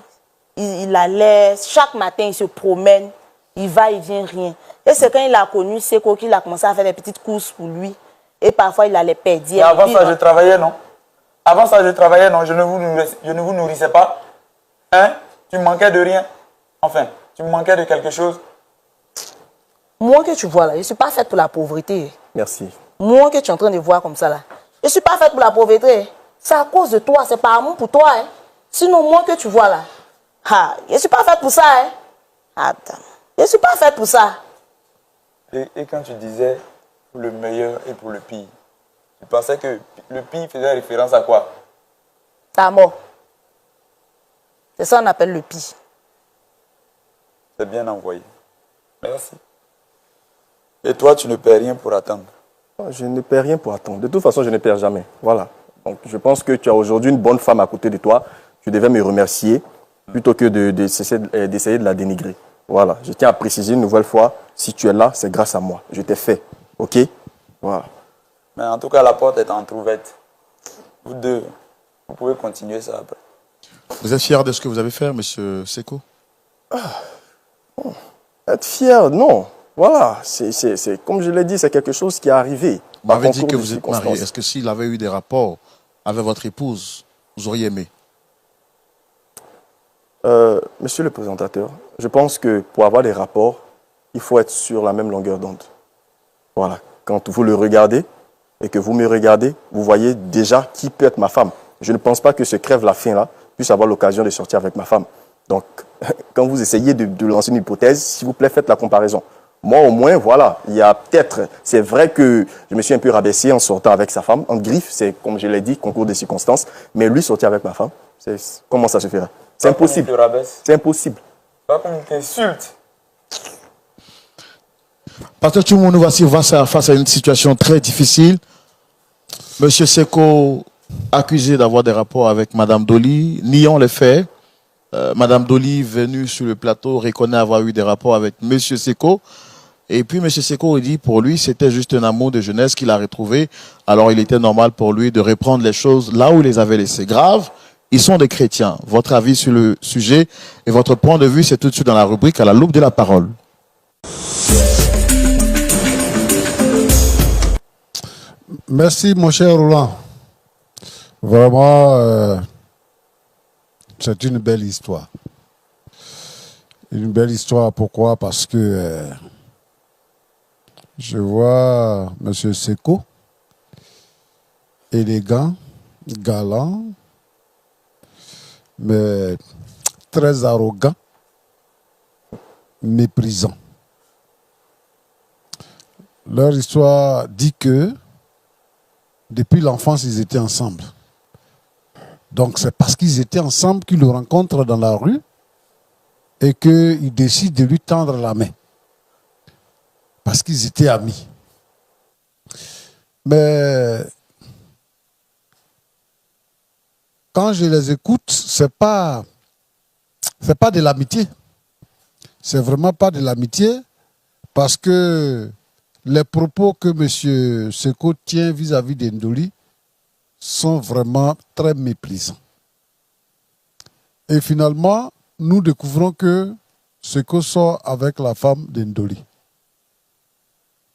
Il allait, chaque matin, il se promène, il va, il vient, rien. Et c'est quand il a connu Seko qu'il a commencé à faire des petites courses pour lui. Et parfois, il allait perdre. Mais avant ça, je travaillais, non? Avant ça, je travaillais, non? Je ne vous nourrissais pas. Hein? Tu me manquais de rien. Enfin, tu me manquais de quelque chose. Moi que tu vois là, je ne suis pas faite pour la pauvreté. Merci. Moi que tu es en train de voir comme ça là, je ne suis pas faite pour la pauvreté. C'est à cause de toi, c'est par amour pour toi. Hein. Sinon, moi que tu vois là, je ne suis pas faite pour ça. Hein. Attends, je ne suis pas faite pour ça. Et quand tu disais pour le meilleur et pour le pire, tu pensais que le pire faisait référence à quoi? Ta mort. C'est ça qu'on appelle le pire. C'est bien envoyé. Merci. Et toi, tu ne perds rien pour attendre? Je ne perds rien pour attendre. De toute façon, je ne perds jamais. Voilà. Donc, je pense que tu as aujourd'hui une bonne femme à côté de toi. Tu devais me remercier plutôt que d'essayer de la dénigrer. Voilà. Je tiens à préciser une nouvelle fois, si tu es là, c'est grâce à moi. Je t'ai fait. OK? Voilà. Mais en tout cas, la porte est entrouverte. Vous deux, vous pouvez continuer ça après. Vous êtes fier de ce que vous avez fait, monsieur Seko? Être fier, non. Voilà, c'est comme je l'ai dit, c'est quelque chose qui est arrivé. Vous m'avez dit que vous êtes marié. Est-ce que s'il avait eu des rapports avec votre épouse, vous auriez aimé? Monsieur le présentateur, je pense que pour avoir des rapports, il faut être sur la même longueur d'onde. Voilà, quand vous le regardez et que vous me regardez, vous voyez déjà qui peut être ma femme. Je ne pense pas que ce crève-la-faim-là puisse avoir l'occasion de sortir avec ma femme. Donc, quand vous essayez de lancer une hypothèse, s'il vous plaît, faites la comparaison. Moi, au moins, voilà, il y a peut-être... C'est vrai que je me suis un peu rabaissé en sortant avec sa femme, en griffe, c'est, comme je l'ai dit, concours de circonstances. Mais lui, sortir avec ma femme, comment ça se ferait? C'est impossible. C'est impossible. Pas comme il t'insulte. Pasteur Tchoumo, nous voici face à une situation très difficile. Monsieur Seko, accusé d'avoir des rapports avec Madame Doli, niant les faits. Madame Doli, venue sur le plateau, reconnaît avoir eu des rapports avec Monsieur Seko. Et puis Monsieur Seko dit pour lui, c'était juste un amour de jeunesse qu'il a retrouvé. Alors il était normal pour lui de reprendre les choses là où il les avait laissées. Grave, ils sont des chrétiens. Votre avis sur le sujet et votre point de vue, c'est tout de suite dans la rubrique à la loupe de la parole. Merci mon cher Roland. Vraiment, c'est une belle histoire. Une belle histoire, pourquoi? Parce que je vois M. Seko, élégant, galant, mais très arrogant, méprisant. Leur histoire dit que depuis l'enfance, ils étaient ensemble. Donc c'est parce qu'ils étaient ensemble qu'ils le rencontrent dans la rue et qu'ils décident de lui tendre la main. Parce qu'ils étaient amis. Mais quand je les écoute, c'est pas de l'amitié. C'est vraiment pas de l'amitié parce que les propos que M. Seko tient vis-à-vis d'Ndoli sont vraiment très méprisants. Et finalement, nous découvrons que Seko sort avec la femme d'Ndoli.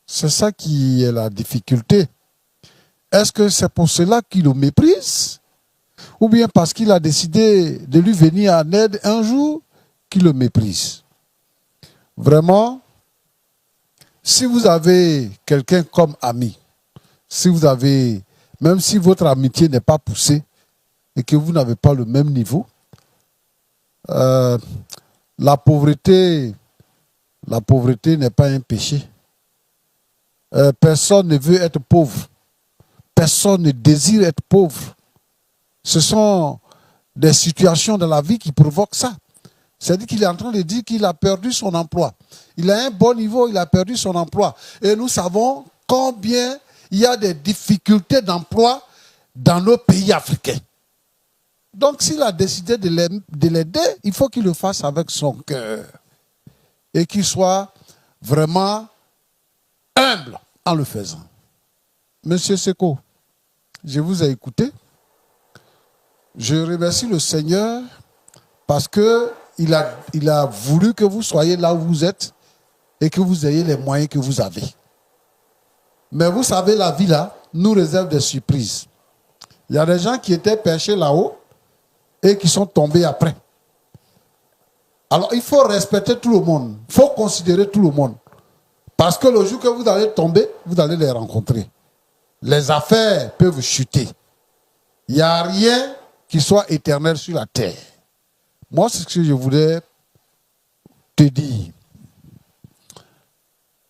C'est ça qui est la difficulté. Est-ce que c'est pour cela qu'il le méprise? Ou bien parce qu'il a décidé de lui venir en aide un jour qu'il le méprise? Vraiment, si vous avez quelqu'un comme ami, si vous avez, même si votre amitié n'est pas poussée et que vous n'avez pas le même niveau, la pauvreté n'est pas un péché. Personne ne veut être pauvre. personne ne désire être pauvre. Ce sont des situations de la vie qui provoquent ça. C'est-à-dire qu'il est en train de dire qu'il a perdu son emploi. Il a un bon niveau, il a perdu son emploi. Et nous savons combien il y a des difficultés d'emploi dans nos pays africains. Donc s'il a décidé de l'aider, il faut qu'il le fasse avec son cœur. Et qu'il soit vraiment humble en le faisant. Monsieur Seko, je vous ai écouté. Je remercie le Seigneur parce qu'il a voulu que vous soyez là où vous êtes et que vous ayez les moyens que vous avez. Mais vous savez, la vie là nous réserve des surprises. Il y a des gens qui étaient perchés là-haut et qui sont tombés après. Alors il faut respecter tout le monde. Il faut considérer tout le monde. Parce que le jour que vous allez tomber, vous allez les rencontrer. Les affaires peuvent chuter. Il n'y a rien qui soit éternel sur la terre. Moi, c'est ce que je voulais te dire.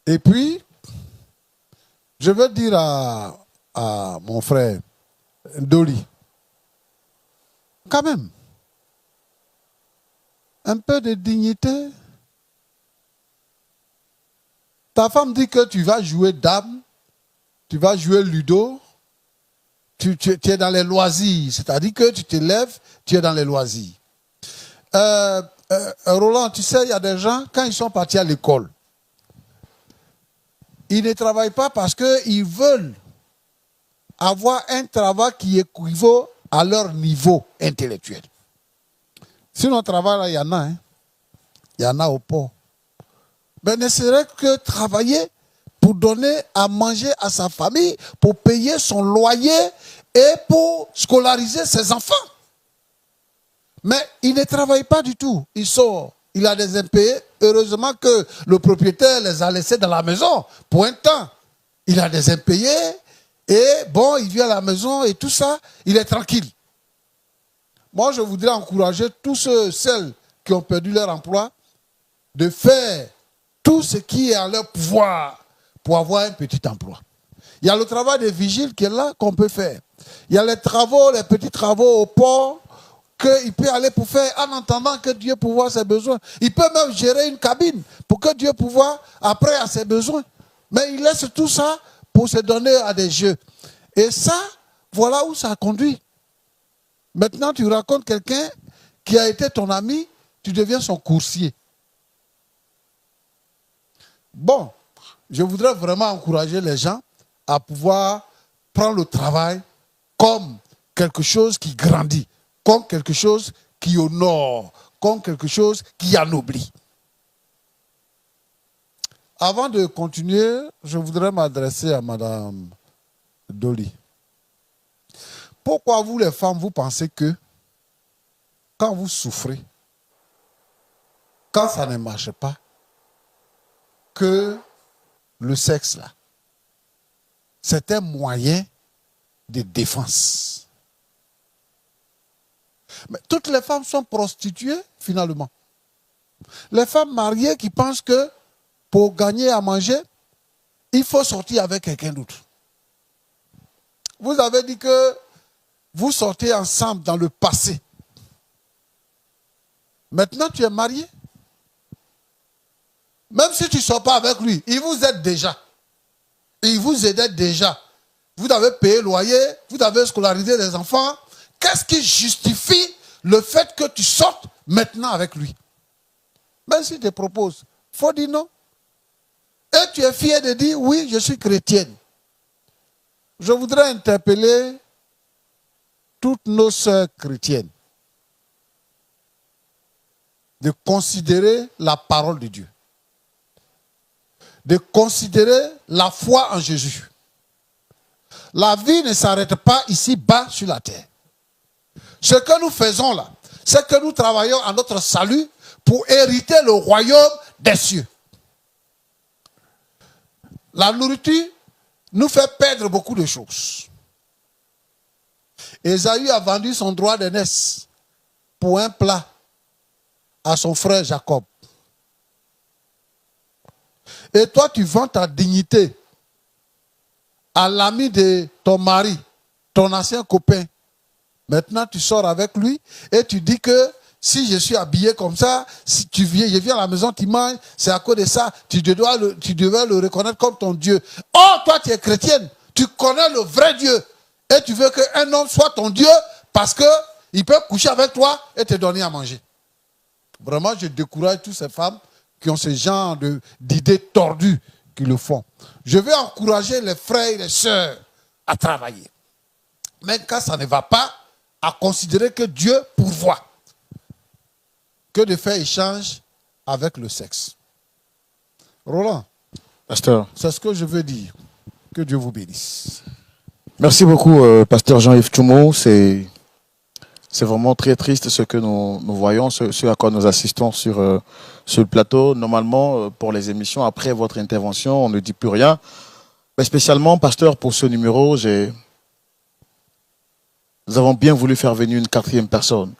Et puis, je veux dire à mon frère Ndoli, quand même, un peu de dignité. Ta femme dit que tu vas jouer dame, tu vas jouer ludo, tu es dans les loisirs, c'est-à-dire que tu te lèves, tu es dans les loisirs. Roland, tu sais, il y a des gens, quand ils sont partis à l'école, ils ne travaillent pas parce qu'ils veulent avoir un travail qui équivaut à leur niveau intellectuel. Sinon, travail, là, il y en a. Hein. Il y en a au port. Mais ne serait que travailler pour donner à manger à sa famille, pour payer son loyer et pour scolariser ses enfants. Mais il ne travaille pas du tout. Il sort, il a des impayés. Heureusement que le propriétaire les a laissés dans la maison pour un temps. Il a des impayés et bon, il vient à la maison et tout ça, il est tranquille. Moi, je voudrais encourager tous celles qui ont perdu leur emploi de faire tout ce qui est en leur pouvoir pour avoir un petit emploi. Il y a le travail des vigiles qui est là, qu'on peut faire. Il y a les travaux, les petits travaux au port, qu'il peut aller pour faire en attendant que Dieu pourvoie ses besoins. Il peut même gérer une cabine pour que Dieu pourvoie après à ses besoins. Mais il laisse tout ça pour se donner à des jeux. Et ça, voilà où ça conduit. Maintenant, tu racontes quelqu'un qui a été ton ami, tu deviens son coursier. Bon, je voudrais vraiment encourager les gens à pouvoir prendre le travail comme quelque chose qui grandit, comme quelque chose qui honore, comme quelque chose qui anoblit. Avant de continuer, je voudrais m'adresser à Madame Dolly. Pourquoi vous les femmes, vous pensez que quand vous souffrez, quand ça ne marche pas, que le sexe là, c'est un moyen de défense? Mais toutes les femmes sont prostituées finalement. Les femmes mariées qui pensent que pour gagner à manger, il faut sortir avec quelqu'un d'autre. Vous avez dit que vous sortez ensemble dans le passé. Maintenant, tu es marié. Même si tu ne sors pas avec lui, il vous aide déjà. Il vous aidait déjà. Vous avez payé le loyer, vous avez scolarisé les enfants. Qu'est-ce qui justifie le fait que tu sortes maintenant avec lui? Même s'il te propose, il faut dire non. Et tu es fier de dire, oui, je suis chrétienne. Je voudrais interpeller toutes nos sœurs chrétiennes de considérer la parole de Dieu, de considérer la foi en Jésus. La vie ne s'arrête pas ici-bas sur la terre. Ce que nous faisons là, c'est que nous travaillons à notre salut pour hériter le royaume des cieux. La nourriture nous fait perdre beaucoup de choses. Ésaü a vendu son droit d'aînesse pour un plat à son frère Jacob. Et toi, tu vends ta dignité à l'ami de ton mari, ton ancien copain. Maintenant, tu sors avec lui et tu dis que si je suis habillé comme ça, si tu viens, je viens à la maison, tu manges, c'est à cause de ça, tu devais le reconnaître comme ton Dieu. Oh, toi, tu es chrétienne, tu connais le vrai Dieu et tu veux qu'un homme soit ton Dieu parce qu'il peut coucher avec toi et te donner à manger. Vraiment, je décourage toutes ces femmes qui ont ce genre d'idées tordues qui le font. Je vais encourager les frères et les sœurs à travailler. Mais quand ça ne va pas, à considérer que Dieu pourvoit. Que de faire échange avec le sexe. Roland, Pasteur. c'est ce que je veux dire. Que Dieu vous bénisse. Merci beaucoup, Pasteur Jean-Yves Tchoumo. C'est vraiment très triste ce que nous voyons, ce à quoi nous assistons sur le plateau. Normalement, pour les émissions, après votre intervention, on ne dit plus rien. Mais spécialement, Pasteur, pour ce numéro, nous avons bien voulu faire venir une 4e personne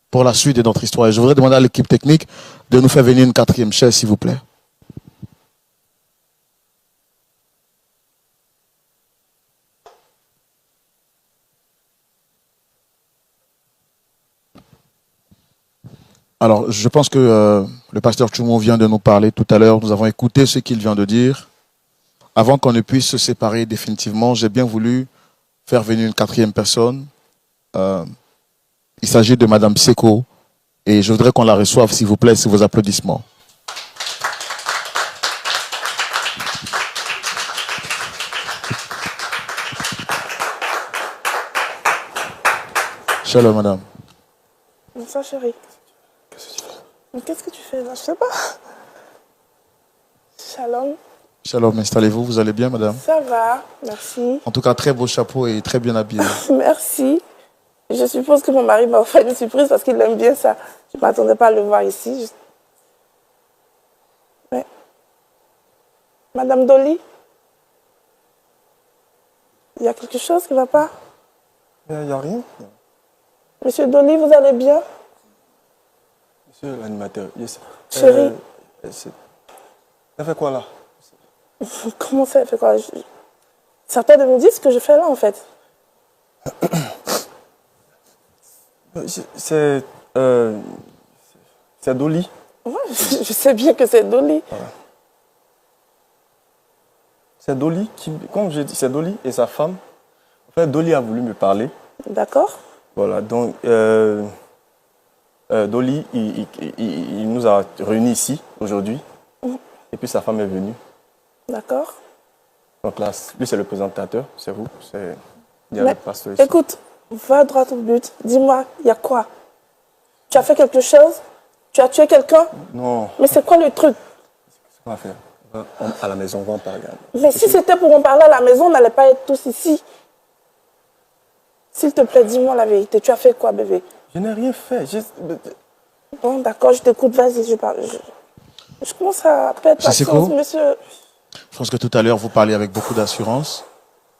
pour la suite de notre histoire. Et je voudrais demander à l'équipe technique de nous faire venir une 4e chaise, s'il vous plaît. Alors, je pense que le pasteur Tchoumo vient de nous parler tout à l'heure. Nous avons écouté ce qu'il vient de dire. Avant qu'on ne puisse se séparer définitivement, j'ai bien voulu faire venir une 4e personne. Il s'agit de Madame Seko. Et je voudrais qu'on la reçoive, s'il vous plaît, sur vos applaudissements. Shalom, madame. Bonsoir, chérie. Mais qu'est-ce que tu fais là? Je sais pas. Shalom. Shalom, installez-vous. Vous allez bien, madame? Ça va, merci. En tout cas, très beau chapeau et très bien habillé. Merci. Je suppose que mon mari m'a offert une surprise parce qu'il aime bien ça. Je ne m'attendais pas à le voir ici. Mais... Madame Dolly, il y a quelque chose qui ne va pas? Il n'y a rien. Monsieur Dolly, vous allez bien? Monsieur l'animateur, yes. Chérie. Ça fait quoi là? Comment ça fait quoi? Certains de me disent ce que je fais là en fait. C'est Dolly. Ouais, je sais bien que c'est Dolly. Voilà. C'est Dolly qui, comme je dis, c'est Dolly et sa femme. En fait, Dolly a voulu me parler. D'accord. Voilà, donc Dolly, il nous a réunis ici aujourd'hui. Et puis sa femme est venue. D'accord. Donc là, lui c'est le présentateur, c'est vous, il y a Mais, le pasteur ici. écoute, va droit au but. Dis-moi, il y a quoi? Tu as fait quelque chose? Tu as tué quelqu'un? Non. Mais c'est quoi le truc? Qu'est-ce qu'on va faire? À la maison, on va en parler. Mais si c'était pour en parler à la maison, on n'allait pas être tous ici. S'il te plaît, dis-moi la vérité. Tu as fait quoi, bébé? Je n'ai rien fait. Bon, d'accord, je t'écoute. Vas-y, je parle. Je commence à perdre patience, monsieur. Je pense que tout à l'heure, vous parliez avec beaucoup d'assurance,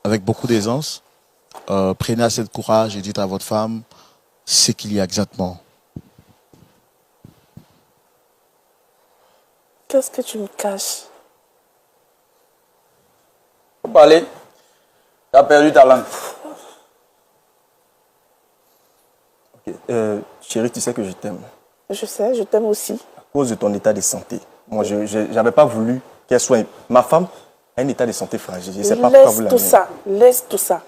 avec beaucoup d'aisance. Prenez assez de courage et dites à votre femme ce qu'il y a exactement. Qu'est-ce que tu me caches? Faut parler. Tu as perdu ta langue. Ok. Chérie, tu sais que je t'aime. Je sais, je t'aime aussi. À cause de ton état de santé. Moi, je n'avais pas voulu qu'elle soit... Ma femme a un état de santé fragile. Je ne sais pas pourquoi vous l'avez. Laisse tout ça.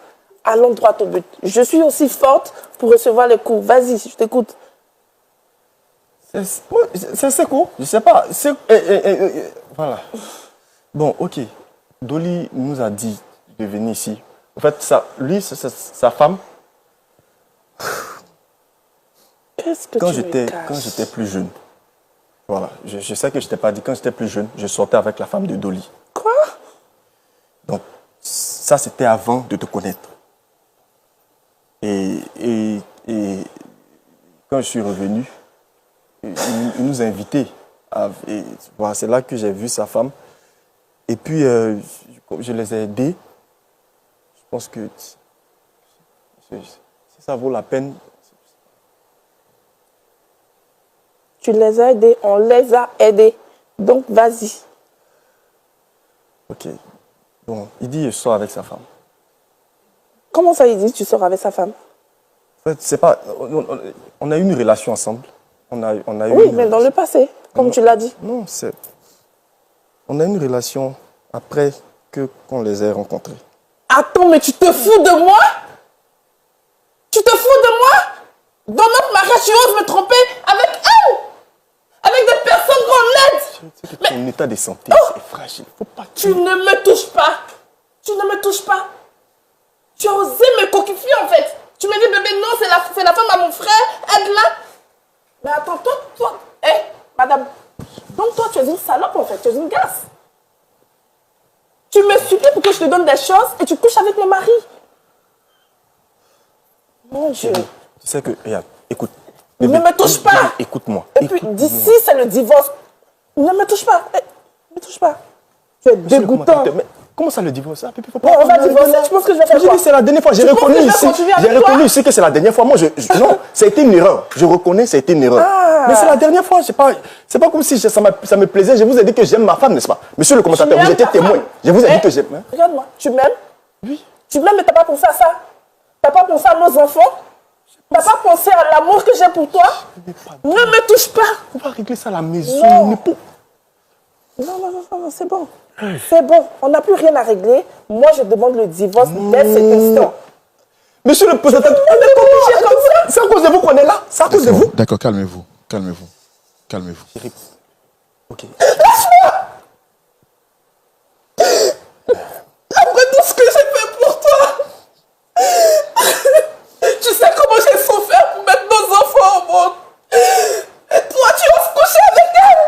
Allons droit au but. Je suis aussi forte pour recevoir les coups. Vas-y, je t'écoute. C'est quoi? Je ne sais pas. Voilà. Bon, ok. Dolly nous a dit de venir ici. En fait, sa femme... Qu'est-ce que tu me caches? Quand j'étais plus jeune, voilà, je sais que je t'ai pas dit, quand j'étais plus jeune, je sortais avec la femme de Dolly. Quoi? Donc, ça, c'était avant de te connaître. Et quand je suis revenu, il nous a invités. Voilà, c'est là que j'ai vu sa femme. Et puis, je les ai aidés. Je pense que si ça vaut la peine... Tu les as aidés, on les a aidés. Donc, vas-y. Ok. Bon, il dit je sors avec sa femme. Comment ça, il dit tu sors avec sa femme? En fait, c'est pas... On a eu une relation ensemble. On a eu Oui, mais dans le passé, comme tu l'as dit. Non, c'est... On a eu une relation après qu'on les ait rencontrés. Attends, mais tu te fous de moi? Tu te fous de moi? Dans notre mariage, tu oses me tromper avec elle? Avec des personnes qu'on aide? Tu sais que ton état de santé est fragile. Faut pas que... Tu ne me touches pas. Tu ne me touches pas. Tu as osé me coquifier en fait. Tu me dis, bébé, non, c'est la femme à mon frère, aide-la. Mais attends, toi, hé, madame. Donc toi, tu es une salope en fait, tu es une gasse. Tu me supplies pour que je te donne des choses et tu couches avec mon mari. Mon Dieu. Tu sais que... Regarde, écoute. Ne me touche pas. Écoute-moi. Et puis d'ici, c'est le divorce. Ne me touche pas. Ne me touche pas. Tu es dégoûtant. Mais comment ça le divorce? Bon, on va divorcer, tu penses que je vais faire quoi? C'est la dernière fois, j'ai reconnu ici que c'est la dernière fois. Moi, non, ça a été une erreur. Je reconnais, ça a été une erreur. Mais c'est la dernière fois, c'est pas comme si ça me plaisait. Je vous ai dit que j'aime ma femme, n'est-ce pas? Monsieur le commentateur, vous étiez témoin. Je vous ai dit que j'aime. Hein? Regarde-moi, tu m'aimes? Oui. Tu m'aimes, mais t'as pas pensé à ça? T'as pas pensé à nos enfants? T'as pas pensé à l'amour que j'ai pour toi? Ne me touche pas. On va régler ça à la maison. Non, c'est bon. C'est bon, on n'a plus rien à régler. Moi, je demande le divorce dès cet instant. Monsieur le présentateur, c'est à cause de vous qu'on est là. C'est à cause de vous. D'accord, calmez-vous. Calmez-vous. Calmez-vous. Ok. Après tout ce que j'ai fait pour toi, tu sais comment j'ai souffert pour mettre nos enfants au monde. Et toi, tu oses coucher avec elle.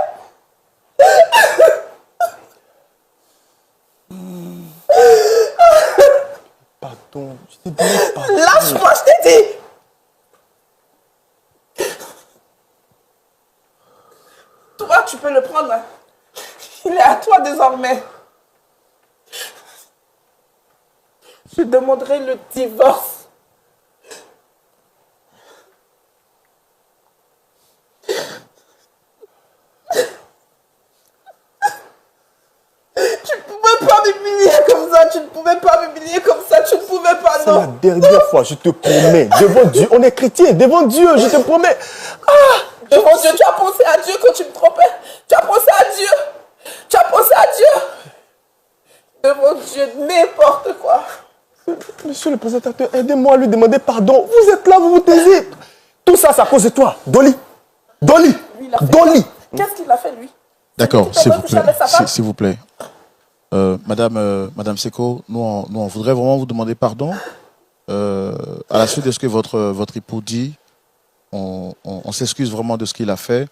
Pardon, je t'ai dit pardon. Lâche-moi, je t'ai dit. Toi, tu peux le prendre. Il est à toi désormais. Je demanderai le divorce. Tu ne pouvais pas m'humilier comme ça, tu ne pouvais pas m'humilier comme ça, tu ne pouvais pas, C'est la non. dernière fois, je te promets, devant Dieu, on est chrétien, devant Dieu, je te promets. Devant Dieu, tu as pensé à Dieu quand tu me trompais. Tu as pensé à Dieu. Tu as pensé à Dieu. Devant Dieu, n'importe quoi. Monsieur le présentateur, aidez-moi à lui demander pardon. Vous êtes là, vous vous taisez. Tout ça, c'est à cause de toi. Dolly. Lui, il a fait quoi? Qu'est-ce qu'il a fait, lui? D'accord, C'est lui qui s'il vous t'a couché plaît. avec sa femme? S'il vous plaît. Madame Seko, nous, on voudrait vraiment vous demander pardon. À la suite de ce que votre époux dit, on s'excuse vraiment de ce qu'il a fait.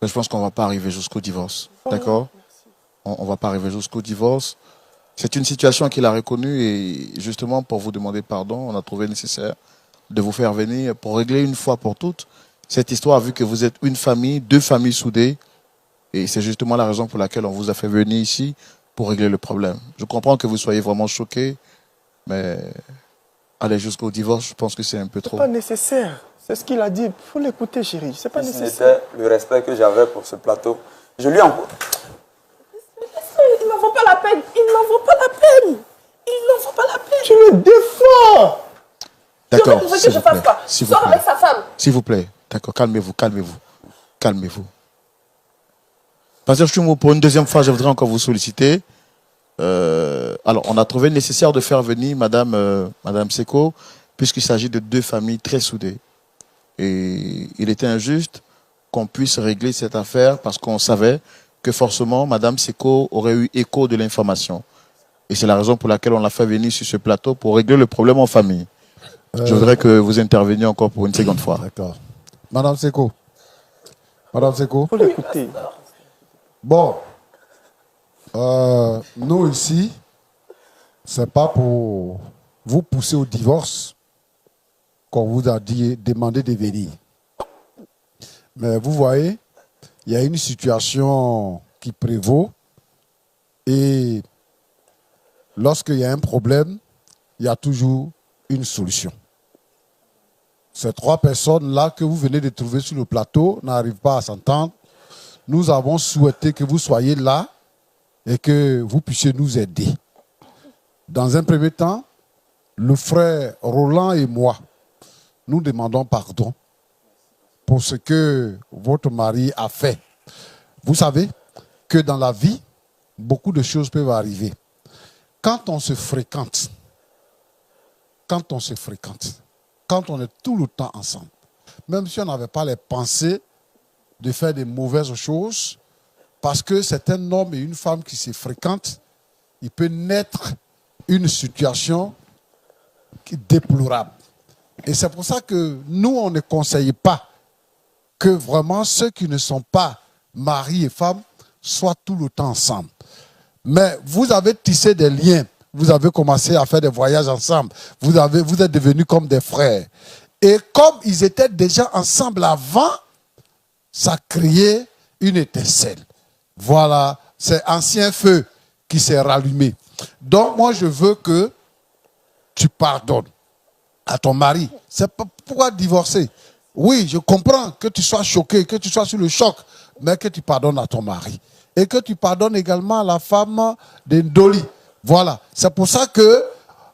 Je pense qu'on ne va pas arriver jusqu'au divorce. D'accord? On ne va pas arriver jusqu'au divorce. C'est une situation qu'il a reconnue et justement pour vous demander pardon, on a trouvé nécessaire de vous faire venir pour régler une fois pour toutes cette histoire, vu que vous êtes une famille, deux familles soudées. Et c'est justement la raison pour laquelle on vous a fait venir ici pour régler le problème. Je comprends que vous soyez vraiment choqués, mais aller jusqu'au divorce, je pense que c'est un peu trop. C'est pas nécessaire. C'est ce qu'il a dit. Il faut l'écouter, chérie. C'est pas nécessaire. C'était le respect que j'avais pour ce plateau. Je lui envoie. Il n'en vaut pas la peine. Il n'en vaut pas la peine. Il n'en vaut pas la peine. Tu le défends. D'accord, Tu veux que s'il je vous fasse plaît. quoi? S'il vous Sors plaît. avec sa femme. S'il vous plaît. D'accord, calmez-vous, calmez-vous. Calmez-vous. Pasteur Chumo, pour une deuxième fois, je voudrais encore vous solliciter. Alors, on a trouvé nécessaire de faire venir Madame Seko, puisqu'il s'agit de deux familles très soudées. Et il était injuste qu'on puisse régler cette affaire parce qu'on savait que forcément, Madame Seko aurait eu écho de l'information. Et c'est la raison pour laquelle on l'a fait venir sur ce plateau pour régler le problème en famille. Je voudrais que vous interveniez encore pour une seconde fois. D'accord. Madame Seko. Madame Seko. Il faut l'écouter. Bon. Nous ici, c'est pas pour vous pousser au divorce qu'on vous a demandé de venir. Mais vous voyez, il y a une situation qui prévaut et lorsqu'il y a un problème, il y a toujours une solution. Ces trois personnes-là que vous venez de trouver sur le plateau n'arrivent pas à s'entendre. Nous avons souhaité que vous soyez là et que vous puissiez nous aider. Dans un premier temps, le frère Roland et moi, nous demandons pardon pour ce que votre mari a fait. Vous savez que dans la vie, beaucoup de choses peuvent arriver. Quand on se fréquente, quand on est tout le temps ensemble, même si on n'avait pas les pensées de faire des mauvaises choses, parce que c'est un homme et une femme qui se fréquentent, il peut naître une situation déplorable. Et c'est pour ça que nous, on ne conseille pas que vraiment ceux qui ne sont pas mari et femme soient tout le temps ensemble. Mais vous avez tissé des liens, vous avez commencé à faire des voyages ensemble, vous êtes devenus comme des frères. Et comme ils étaient déjà ensemble avant, ça créait une étincelle. Voilà, c'est ancien feu qui s'est rallumé. Donc moi je veux que tu pardonnes à ton mari. C'est pas pourquoi divorcer. Oui, je comprends que tu sois choqué, que tu sois sur le choc, mais que tu pardonnes à ton mari. Et que tu pardonnes également à la femme de Ndoli. Voilà, c'est pour ça que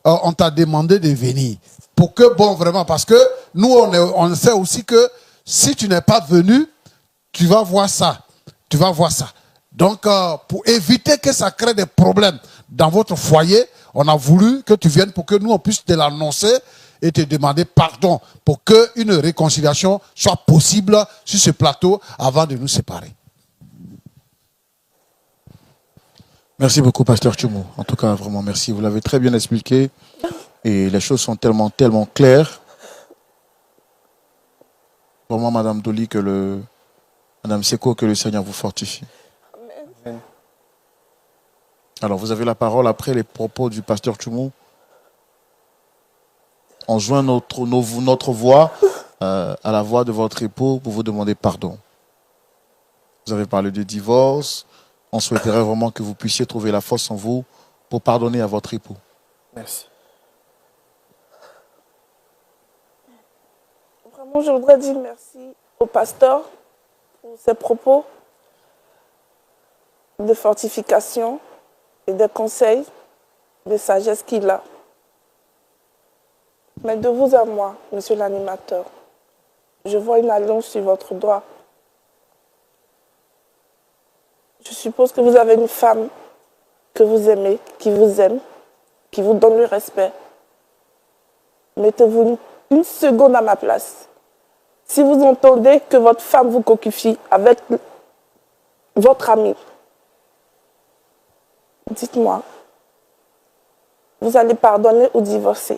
on t'a demandé de venir. Pour que, bon, vraiment, parce que nous, on sait aussi que si tu n'es pas venu, tu vas voir ça. Tu vas voir ça. Donc, pour éviter que ça crée des problèmes dans votre foyer, on a voulu que tu viennes pour que nous, on puisse te l'annoncer et te demander pardon pour qu'une réconciliation soit possible sur ce plateau avant de nous séparer. Merci beaucoup, Pasteur Tchoumou. En tout cas, vraiment merci. Vous l'avez très bien expliqué et les choses sont tellement claires. Vraiment, Madame Doli, Madame Seko, que le Seigneur vous fortifie. Amen. Alors, vous avez la parole après les propos du Pasteur Tchoumou. On joint notre voix à la voix de votre époux pour vous demander pardon. Vous avez parlé de divorce. On souhaiterait vraiment que vous puissiez trouver la force en vous pour pardonner à votre époux. Merci. Vraiment, je voudrais dire merci au pasteur pour ses propos de fortification et de conseils, de sagesse qu'il a. Mais de vous à moi, monsieur l'animateur, je vois une alliance sur votre doigt. Je suppose que vous avez une femme que vous aimez, qui vous aime, qui vous donne le respect. Mettez-vous une seconde à ma place. Si vous entendez que votre femme vous coquifie avec votre ami, dites-moi, vous allez pardonner ou divorcer?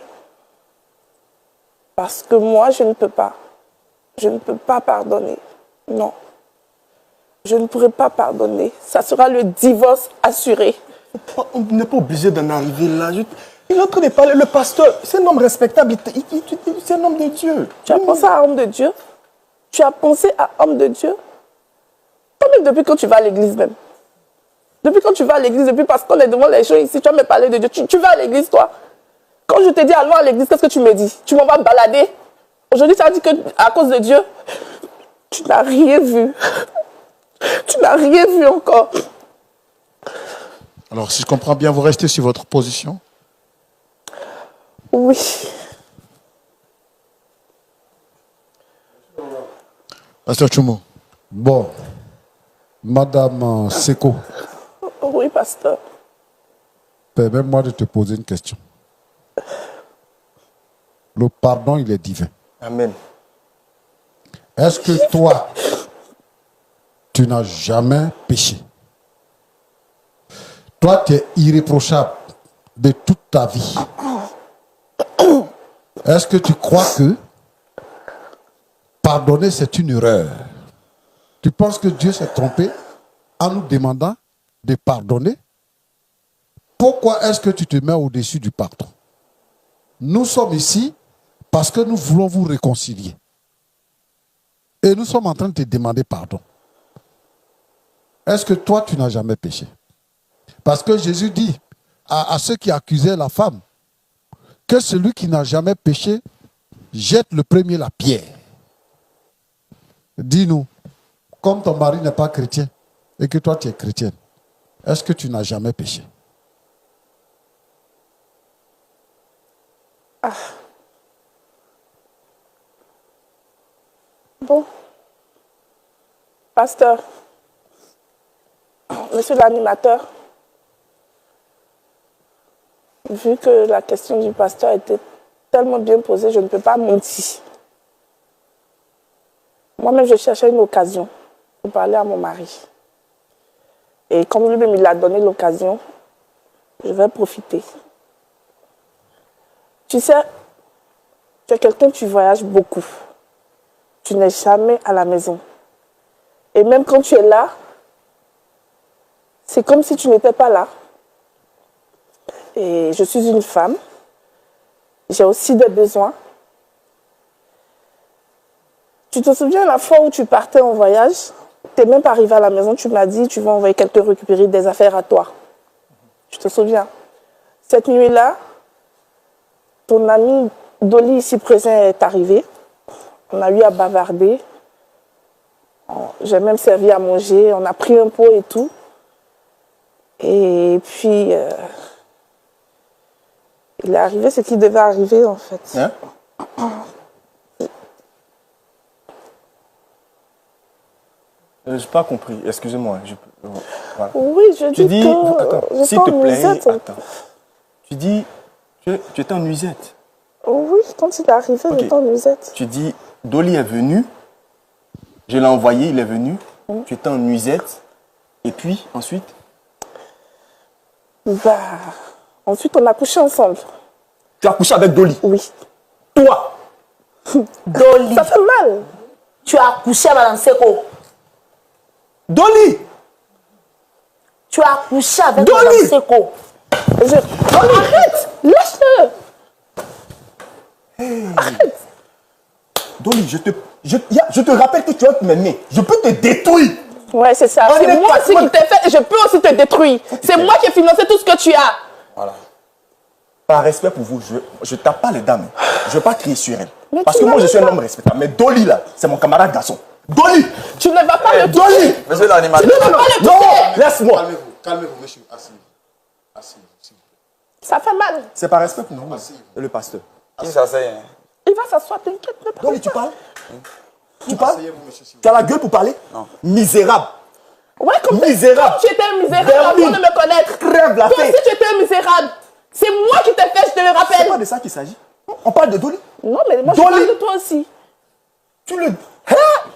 Parce que moi, je ne peux pas. Je ne peux pas pardonner. Non. Je ne pourrai pas pardonner. Ça sera le divorce assuré. On n'est pas obligé d'en arriver là. Il est en train de parler. Le pasteur, c'est un homme respectable. C'est un homme de Dieu. Tu as pensé à homme de Dieu? Tu as pensé à homme de Dieu? Toi-même, depuis quand tu vas à l'église même? Depuis quand tu vas à l'église, depuis parce qu'on est devant les gens ici, tu vas me parler de Dieu. Tu vas à l'église, toi? Quand je te dis allons à l'église, qu'est-ce que tu me dis? Tu m'en vas balader? Aujourd'hui, tu as dit que à cause de Dieu, tu n'as rien vu. Tu n'as rien vu encore. Alors, si je comprends bien, vous restez sur votre position? Oui. Pasteur Tchoumou. Bon, Madame Seko, Oui, pasteur. permets-moi de te poser une question. Le pardon, il est divin. Amen. Est-ce que toi, tu n'as jamais péché? Toi, tu es irréprochable de toute ta vie. Est-ce que tu crois que pardonner, c'est une erreur? Tu penses que Dieu s'est trompé en nous demandant de pardonner? Pourquoi est-ce que tu te mets au-dessus du pardon? Nous sommes ici parce que nous voulons vous réconcilier. Et nous sommes en train de te demander pardon. Est-ce que toi, tu n'as jamais péché? Parce que Jésus dit à ceux qui accusaient la femme que celui qui n'a jamais péché jette le premier la pierre. Dis-nous, comme ton mari n'est pas chrétien et que toi tu es chrétienne, est-ce que tu n'as jamais péché? Bon. Pasteur, monsieur l'animateur, vu que la question du pasteur était tellement bien posée, je ne peux pas mentir. Moi-même, je cherchais une occasion pour parler à mon mari. Et comme lui-même, il a donné l'occasion, je vais profiter. Tu sais, tu es quelqu'un, tu voyages beaucoup. Tu n'es jamais à la maison. Et même quand tu es là, c'est comme si tu n'étais pas là. Et je suis une femme. J'ai aussi des besoins. Tu te souviens la fois où tu partais en voyage, tu n'es même pas arrivé à la maison, tu m'as dit tu vas envoyer quelqu'un récupérer des affaires à toi. Tu te souviens? Cette nuit-là, ton ami Dolly ici présent est arrivé. On a eu à bavarder. J'ai même servi à manger. On a pris un pot et tout. Et puis, il est arrivé ce qui devait arriver en fait. Hein? Je n'ai pas compris. Excusez-moi. Voilà. Oui, je Tu dis, que attends, s'il te plaît, attends. Tu dis, tu étais en nuisette. Oui, quand il est arrivé, Ok. j'étais en nuisette. Tu dis, Dolly est venu, je l'ai envoyé, il est venu, tu étais en nuisette, et puis ensuite, Bah, ensuite, on a couché ensemble. tu as couché avec Dolly. Oui. Toi, Dolly, Ça fait mal. tu as couché avec Madame Seko. Dolly, Tu as couché avec Dolly. Madame Seko. Arrête. Lâche-le. Dolly, je te rappelle que tu as m'aimer. Je peux te détruire. Ouais, c'est ça. On C'est est moi pas- aussi qui t'ai fait et je peux aussi te détruire. C'est moi qui ai financé tout ce que tu as. Voilà. Par respect pour vous, je ne tape pas les dames. Je ne vais pas crier sur elle. Mais Parce tu que moi, je m'aimes suis un pas. homme respectable. Mais Dolly, là, c'est mon camarade garçon. Dolly, Tu ne vas pas le Dolly. toucher. Monsieur l'animateur. Non, laisse-moi. Calmez-vous, monsieur. Asseyez-vous. Asseyez-vous, s'il vous plaît. Ça fait mal. C'est par respect pour nous, et le pasteur. Qui s'asseye? Il va s'asseoir, t'inquiète. Ne parle Dolly, tu pas. parles? Tu parles? Asseyez-vous, monsieur, s'il vous Tu as la gueule pour parler? Non. Misérable. Ouais, comme Misérable. comme tu étais un misérable Berlin. avant de me connaître. Crève la Toi fête. aussi, tu étais un misérable. C'est moi qui t'ai fait, je te le C'est pas rappelle. de ça qu'il s'agit. On parle de Dolly. Non, mais moi, je Dolly. parle de toi aussi.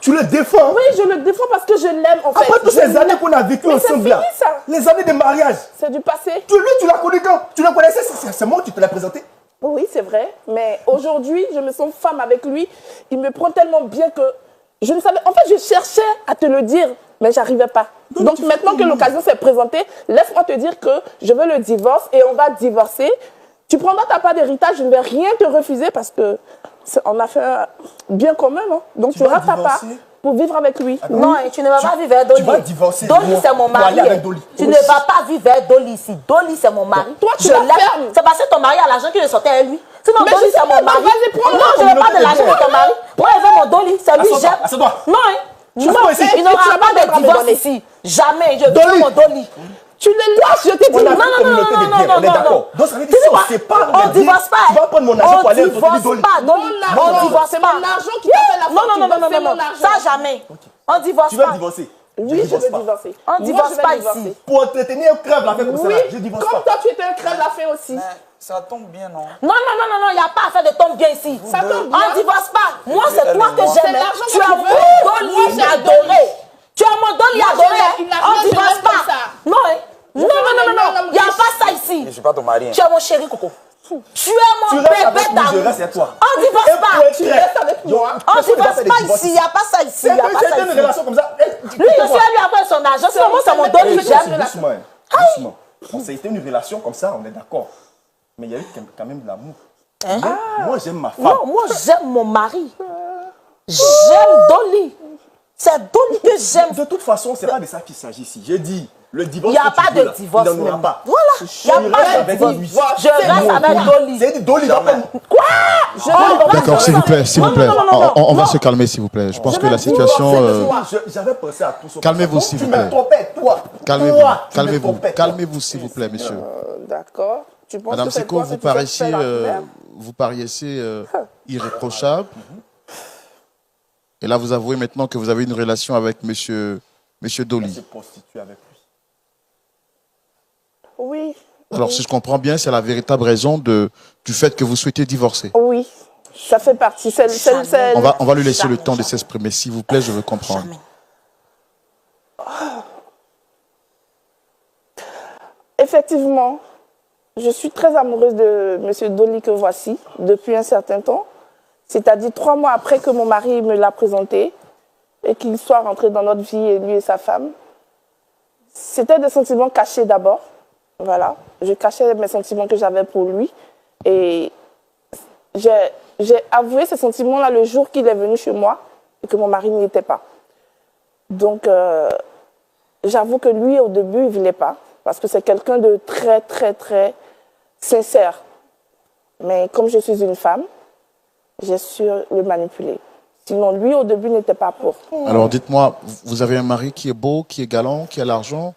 Tu le défends. Oui, je le défends parce que je l'aime, en fait. Après toutes Je ces l'aime. années qu'on a vécues Mais c'est ensemble fini, là, ça. les années de mariage, C'est du passé. tu l'as connu quand? Tu le connaissais, c'est moi qui te l'ai présenté. Oui, c'est vrai. Mais aujourd'hui, je me sens femme avec lui. Il me prend tellement bien que je ne savais... En fait, je cherchais à te le dire, mais j'arrivais pas. Donc maintenant que l'occasion s'est présentée, laisse-moi te dire que je veux le divorce et on va divorcer. Tu prendras ta part d'héritage, je ne vais rien te refuser parce que on a fait un bien commun, non? Donc tu vas auras ta part divorcer? pour vivre avec lui. Non, et tu ne vas pas vivre avec Dolly. tu vas divorcer Dolly, c'est mon pour aller mari. avec Dolly. Tu ne vas pas vivre avec Dolly ici. Dolly, c'est mon mari. Toi, tu Je la l'aime. fermes. C'est parce que ton mari a l'argent qu'il est sorti avec lui. Sinon, Mais Dolly, je c'est sais mon pas, mari. vas-y, prends-le. Non, je n'ai pas de l'argent de ton mari. Moi, je veux mon Dolly. C'est lui, Assieds-toi, j'aime. assieds-toi. Non, hein. Non, Assieds-toi ici. il Tu n'aura vas pas pas de me divorce donner. ici. Jamais. Je veux Dolly. mon Dolly. Tu le lâches, je te dis. On a non, une non, communauté non, de non, biens, non, on est non, d'accord. non. Donc ça veut dire Tu que si on vois, ne sait pas, on divorce pas. tu vas prendre mon argent pour aller On au Dolly. divorce pas, Dolly. Mon On argent, divorce c'est pas. mon argent qui t'a fait la Non, faute, non, tu non, vas non, faire non, mon non. argent. Ça, jamais. On divorce Tu veux pas. divorcer? Oui, je veux pas. divorcer. On Moi, divorce je vais pas divorcer. ici. Pour entretenir un crève la fête comme ça, Oui, là, je divorce comme pas. toi, tu étais un crève la fin aussi. Mais ça tombe bien, non? Non, non, non, non, non, il n'y a pas à faire de tombe bien ici. Ça tombe bien. On divorce pas. Moi, c'est elle toi et que moi. j'aime. C'est l'argent Tu que as tu mon veux. Moi, Dolly c'est adoré. Tu as mon Dolly Moi, je adoré. l'aime. Il n'a rien, On je divorce l'aime comme pas. ça. Non, hein. Non, non, non, non, non. Il n'y a pas ça ici. Je ne suis pas ton mari. hein. Tu es mon chéri, Coco. Tu es Tu mon restes bébé avec moi, je d'amour. reste avec toi. On divorce Un pas. point Tu très. restes avec moi. On divorce pas ici. Il n'y a pas ça ici. C'est Il n'y a pas ça une ici. relation comme ça. Lui, je suis à lui après son argent. Sinon, moi, c'est mon Dolly. Hey, J'aime. Doucement, doucement. Bon, ça a été une relation comme ça, on est d'accord. Mais il y a eu quand même de l'amour. Hein? Moi, j'aime ma femme. Non, moi, j'aime mon mari. J'aime Dolly. C'est Dolly que j'aime. De toute façon, c'est pas de ça qu'il s'agit ici. J'ai dit, le divorce. Il n'y a que tu pas veux, de là, divorce. Il n'en aura même. pas. Voilà. Il n'y a pas de avec divorce. lui. Je reste avec Dolly. C'est dit, Dolly va pas. D'accord, s'il vous plaît, s'il vous plaît. On va se calmer, s'il vous plaît. Je pense que la situation... J'avais pensé à tout ça. Calmez-vous, s'il vous plaît. Tu me trompais, toi. Calmez-vous, Toi, tu me calmez-vous, trompais. calmez-vous, s'il vous plaît, monsieur. D'accord. Tu penses Madame que c'est Seko, toi vous que tu cherches paraissez, la merde? vous paraissez irréprochable. Et là, vous avouez maintenant que vous avez une relation avec monsieur Dolly. Se prostituer avec lui. Oui. Alors, si je comprends bien, c'est la véritable raison du fait que vous souhaitez divorcer. Oui. Ça fait partie. On va lui laisser le Jamais, temps de jamais. s'exprimer. S'il vous plaît, je veux comprendre. Jamais. Effectivement, je suis très amoureuse de M. Dolly que voici depuis un certain temps. C'est-à-dire 3 mois après que mon mari me l'a présenté et qu'il soit rentré dans notre vie, et lui et sa femme. C'était des sentiments cachés d'abord. Voilà. Je cachais mes sentiments que j'avais pour lui. Et j'ai avoué ces sentiments-là le jour qu'il est venu chez moi et que mon mari n'y était pas. Donc, j'avoue que lui, au début, il ne voulait pas. Parce que c'est quelqu'un de très, très, très sincère. Mais comme je suis une femme, j'ai su le manipuler. Sinon, lui, au début, n'était pas pour. Alors, dites-moi, vous avez un mari qui est beau, qui est galant, qui a l'argent.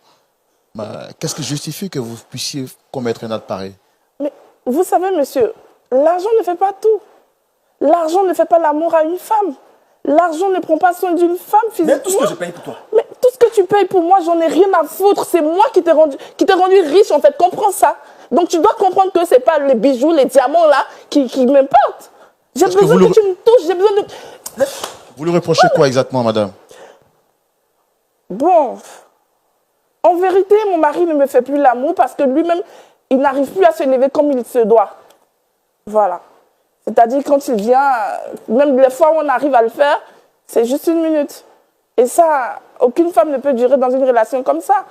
Qu'est-ce qui justifie que vous puissiez commettre un acte pareil? Mais vous savez, monsieur, l'argent ne fait pas tout. L'argent ne fait pas l'amour à une femme. L'argent ne prend pas soin d'une femme physiquement. Mais tout ce que je paye pour toi. Mais tout ce que tu payes pour moi, j'en ai rien à foutre. C'est moi qui t'ai rendu riche, en fait. Comprends ça. Donc tu dois comprendre que c'est pas les bijoux, les diamants là qui m'importent. J'ai besoin que tu me touches. J'ai besoin de... Vous lui reprochez quoi exactement, madame? Bon, en vérité, mon mari ne me fait plus l'amour parce que lui-même, il n'arrive plus à se lever comme il se doit. Voilà. C'est-à-dire quand il vient, même les fois où on arrive à le faire, c'est juste 1 minute. Et ça, aucune femme ne peut durer dans une relation comme ça.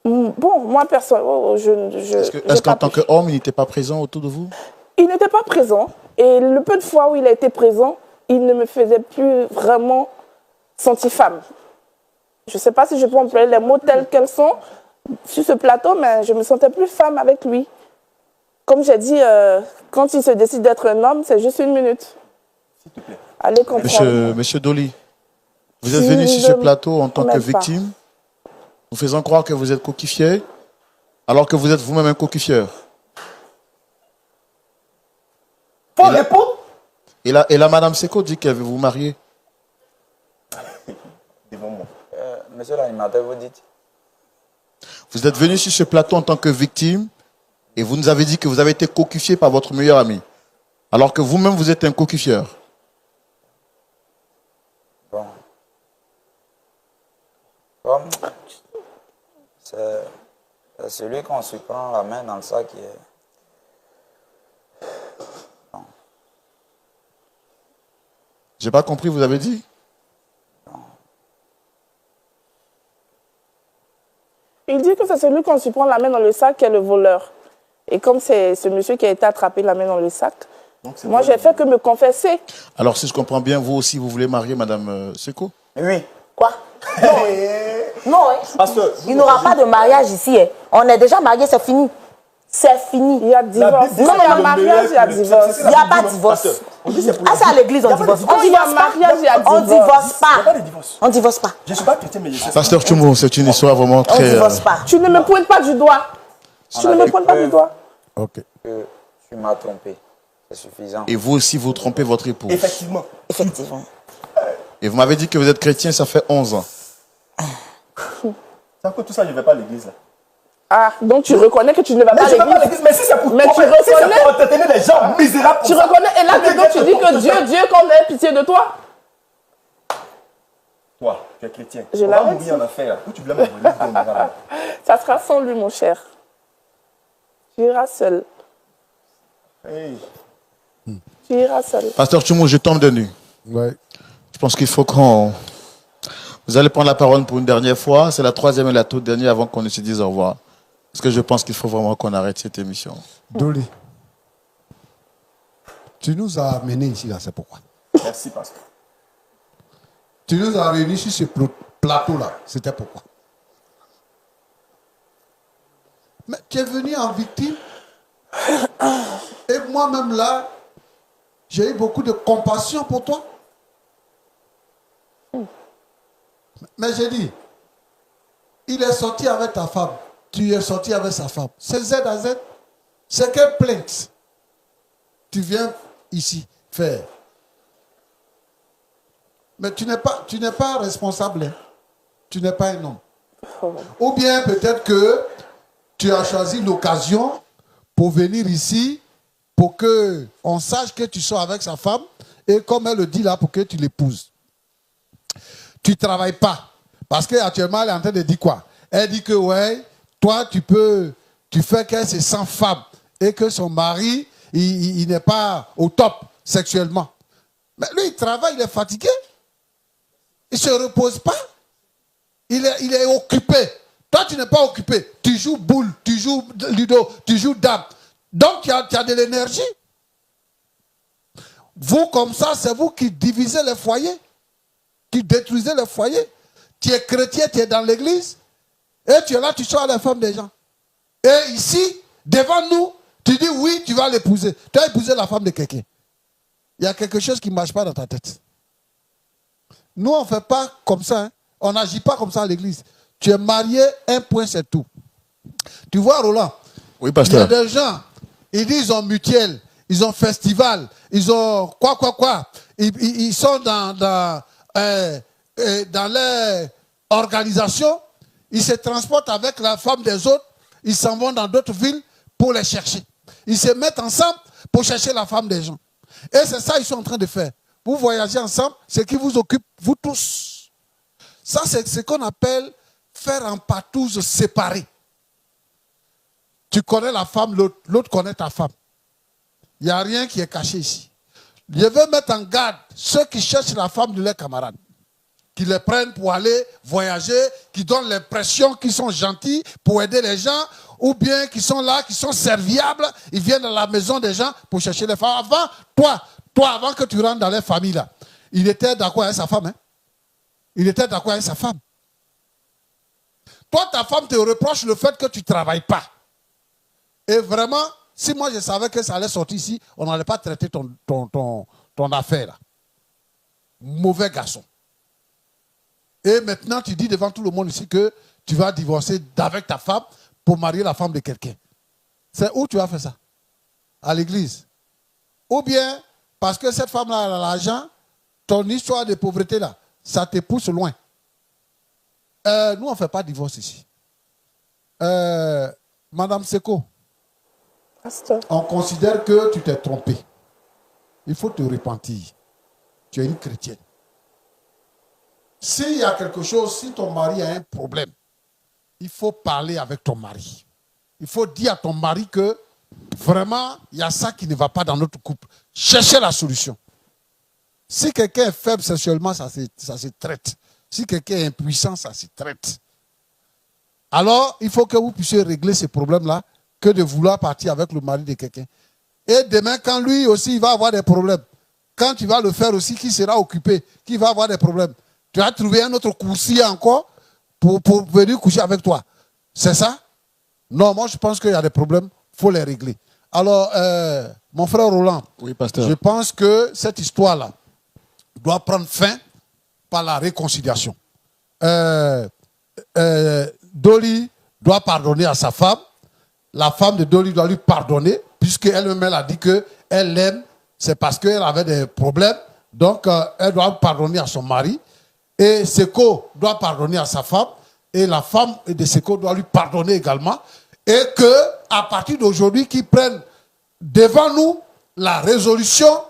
Bon, moi, personne. Est-ce qu'en tant qu'homme, il n'était pas présent autour de vous? Il n'était pas présent. Et le peu de fois où il a été présent, il ne me faisait plus vraiment sentir femme. Je ne sais pas si je peux employer les mots tels qu'elles sont sur ce plateau, mais je ne me sentais plus femme avec lui. Comme j'ai dit, quand il se décide d'être un homme, c'est juste 1 minute. S'il te plaît. Allez comprendre. Monsieur Dolly, vous êtes venu sur ce plateau en tant que victime, vous faisant croire que vous êtes coquifier, alors que vous êtes vous-même un coquifieur. Faut répondre. Et là, madame Seko dit qu'elle veut vous marier. Devant moi. Monsieur l'animateur, vous dites? Vous êtes venu sur ce plateau en tant que victime et vous nous avez dit que vous avez été coquifié par votre meilleur ami. Alors que vous-même, vous êtes un coquifieur. Bon. Comme c'est celui qu'on se prend la main dans le sac qui est... Bon. J'ai pas compris, vous avez dit? Il dit que c'est celui qu'on se prend la main dans le sac qui est le voleur. Et comme c'est ce monsieur qui a été attrapé la main dans le sac, moi, j'ai fait que me confesser. Alors, si je comprends bien, vous aussi, vous voulez marier madame Seko? Oui. Quoi? Non. Non, hein. Parce que Il n'y aura pas de mariage ici. Hein. On est déjà mariés, c'est fini. C'est fini. Il y a divorce. Bible dit Non, que il y a le mariage, il y a meilleur- divorce. Il n'y a pas de divorce. On dit c'est pour Ah, les c'est à l'église, on divorce. pas de On Il y a divorce pas. mariage, il y a On divorce. divorce Il n'y a pas pas. de divorce. On divorce pas. Je ne suis pas chrétien, mais je sais. Pasteur Tchoumo, c'est une histoire vraiment On très... divorce pas. Tu ne me pointes pas du doigt. Tu ne me pointes pas du doigt. Ok. Que tu m'as trompé. C'est suffisant. Et vous aussi, vous trompez votre épouse. Effectivement. Effectivement. Et vous m'avez dit que vous êtes chrétien, ça fait 11 ans. C'est à cause de tout ça, je ne vais pas à l'église. Là. Ah, donc tu reconnais que tu ne vas Mais pas à je ne vais pas à l'église. l'église, mais si c'est pour Mais tu si c'est reconnais- pour entretenir les gens misérables. Tu comme ça. reconnais, et là maintenant tu dis que Dieu qu'on ait pitié de toi. Toi, tu es chrétien. Je On va l'arrête. mourir en affaire. Où tu blâmes l'église? Ça sera sans lui, mon cher. Tu iras seul. Hey. Tu iras seul. Pasteur Tchoumo, je tombe de nu. Ouais. Je pense qu'il faut qu'on... Vous allez prendre la parole pour une dernière fois. C'est la 3e et la toute dernière avant qu'on ne se dise au revoir. Parce que je pense qu'il faut vraiment qu'on arrête cette émission. Dolly, tu nous as amenés ici, là, c'est pourquoi. Merci, pasteur. tu nous as réunis sur ce plateau-là. C'était pourquoi? Mais tu es venu en victime. Et moi-même là, j'ai eu beaucoup de compassion pour toi. Mais j'ai dit, il est sorti avec ta femme. Tu es sorti avec sa femme. C'est Z à Z. C'est quelle plainte tu viens ici faire? Mais tu n'es pas responsable. Hein. Tu n'es pas un homme. Ou bien peut-être que tu as choisi l'occasion pour venir ici pour qu'on sache que tu sors avec sa femme et comme elle le dit là, pour que tu l'épouses. Tu ne travailles pas. Parce qu'actuellement, elle est en train de dire quoi? Elle dit que, ouais, toi, tu fais qu'elle se sent femme et que son mari, il n'est pas au top sexuellement. Mais lui, il travaille, il est fatigué. Il ne se repose pas. Il est occupé. Toi, tu n'es pas occupé. Tu joues boule, tu joues ludo, tu joues dame. Donc, tu as de l'énergie. Vous, comme ça, c'est vous qui divisez les foyers, qui détruisez les foyers. Tu es chrétien, tu es dans l'église, et tu es là, tu sors à la femme des gens. Et ici, devant nous, tu dis oui, tu vas l'épouser. Tu as épousé la femme de quelqu'un. Il y a quelque chose qui ne marche pas dans ta tête. Nous, on ne fait pas comme ça. Hein. On n'agit pas comme ça à l'église. Tu es marié, un point, c'est tout. Tu vois, Roland, oui, pasteur. Il y a des gens, ils disent ils ont mutuelle, ils ont festival, ils ont quoi. Ils sont dans leur organisation, ils se transportent avec la femme des autres, ils s'en vont dans d'autres villes pour les chercher. Ils se mettent ensemble pour chercher la femme des gens. Et c'est ça qu'ils sont en train de faire. Vous voyagez ensemble, c'est qui vous occupe, vous tous. Ça, c'est ce qu'on appelle faire en patouze séparée. Tu connais la femme, l'autre connaît ta femme. Il n'y a rien qui est caché ici. Je veux mettre en garde ceux qui cherchent la femme de leurs camarades, qui les prennent pour aller voyager, qui donnent l'impression qu'ils sont gentils pour aider les gens, ou bien qui sont là, qui sont serviables, ils viennent dans la maison des gens pour chercher les femmes. Avant, toi, avant que tu rentres dans les familles là, il était d'accord avec sa femme. Hein? Il était d'accord avec sa femme. Toi, ta femme te reproche le fait que tu ne travailles pas. Et vraiment, si moi je savais que ça allait sortir ici, on n'allait pas traiter ton affaire là. Mauvais garçon. Et maintenant, tu dis devant tout le monde ici que tu vas divorcer d'avec ta femme pour marier la femme de quelqu'un. C'est où tu as fait ça? À l'église. Ou bien, parce que cette femme-là a l'argent, ton histoire de pauvreté là, ça te pousse loin. Nous, on ne fait pas de divorce ici. Madame Seko, on considère que tu t'es trompé. Il faut te repentir. Tu es une chrétienne. S'il y a quelque chose, si ton mari a un problème, il faut parler avec ton mari. Il faut dire à ton mari que vraiment, il y a ça qui ne va pas dans notre couple. Cherchez la solution. Si quelqu'un est faible sexuellement, ça se traite. Si quelqu'un est impuissant, ça se traite. Alors, il faut que vous puissiez régler ces problèmes-là que de vouloir partir avec le mari de quelqu'un. Et demain, quand lui aussi, il va avoir des problèmes, quand tu vas le faire aussi, qui sera occupé, qui va avoir des problèmes, tu vas trouver un autre coursier encore pour venir coucher avec toi. C'est ça? Non, moi je pense qu'il y a des problèmes, il faut les régler. Alors, mon frère Roland, oui, pasteur. Je pense que cette histoire-là doit prendre fin par la réconciliation. Dolly doit pardonner à sa femme. La femme de Dolly doit lui pardonner, puisqu'elle-même elle a dit qu'elle l'aime, c'est parce qu'elle avait des problèmes. Donc, elle doit pardonner à son mari. Et Seko doit pardonner à sa femme. Et la femme de Seko doit lui pardonner également. Et qu'à partir d'aujourd'hui, qu'ils prennent devant nous la résolution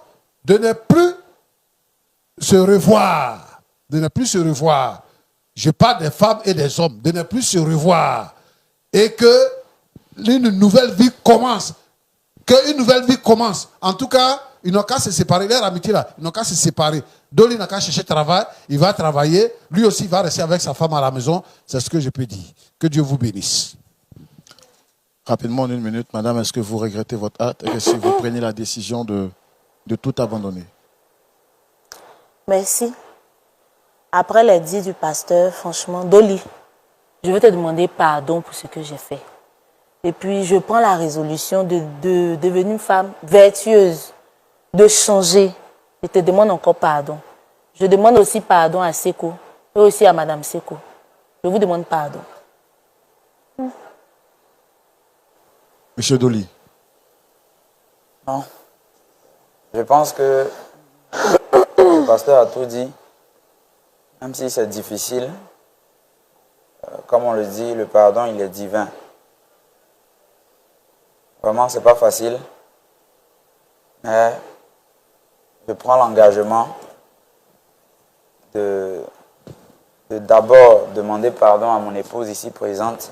de ne plus se revoir. De ne plus se revoir. Je parle des femmes et des hommes. De ne plus se revoir. Et que une nouvelle vie commence. Qu'une nouvelle vie commence. En tout cas, ils n'ont qu'à se séparer. Leur amitié là, ils n'ont qu'à se séparer. Dolly n'a qu'à chercher travail. Il va travailler. Lui aussi, il va rester avec sa femme à la maison. C'est ce que je peux dire. Que Dieu vous bénisse. Rapidement, en une minute, madame, est-ce que vous regrettez votre acte et que si vous prenez la décision de tout abandonner? Merci. après les dits du pasteur, franchement, Dolly, je veux te demander pardon pour ce que j'ai fait. Et puis, je prends la résolution de devenir une femme vertueuse, de changer. Je te demande encore pardon. Je demande aussi pardon à Seko et aussi à Madame Seko. Je vous demande pardon. Monsieur Dolly. Non. Je pense que le pasteur a tout dit. Même si c'est difficile, comme on le dit, le pardon, il est divin. Vraiment, c'est pas facile. Mais je prends l'engagement de d'abord demander pardon à mon épouse ici présente.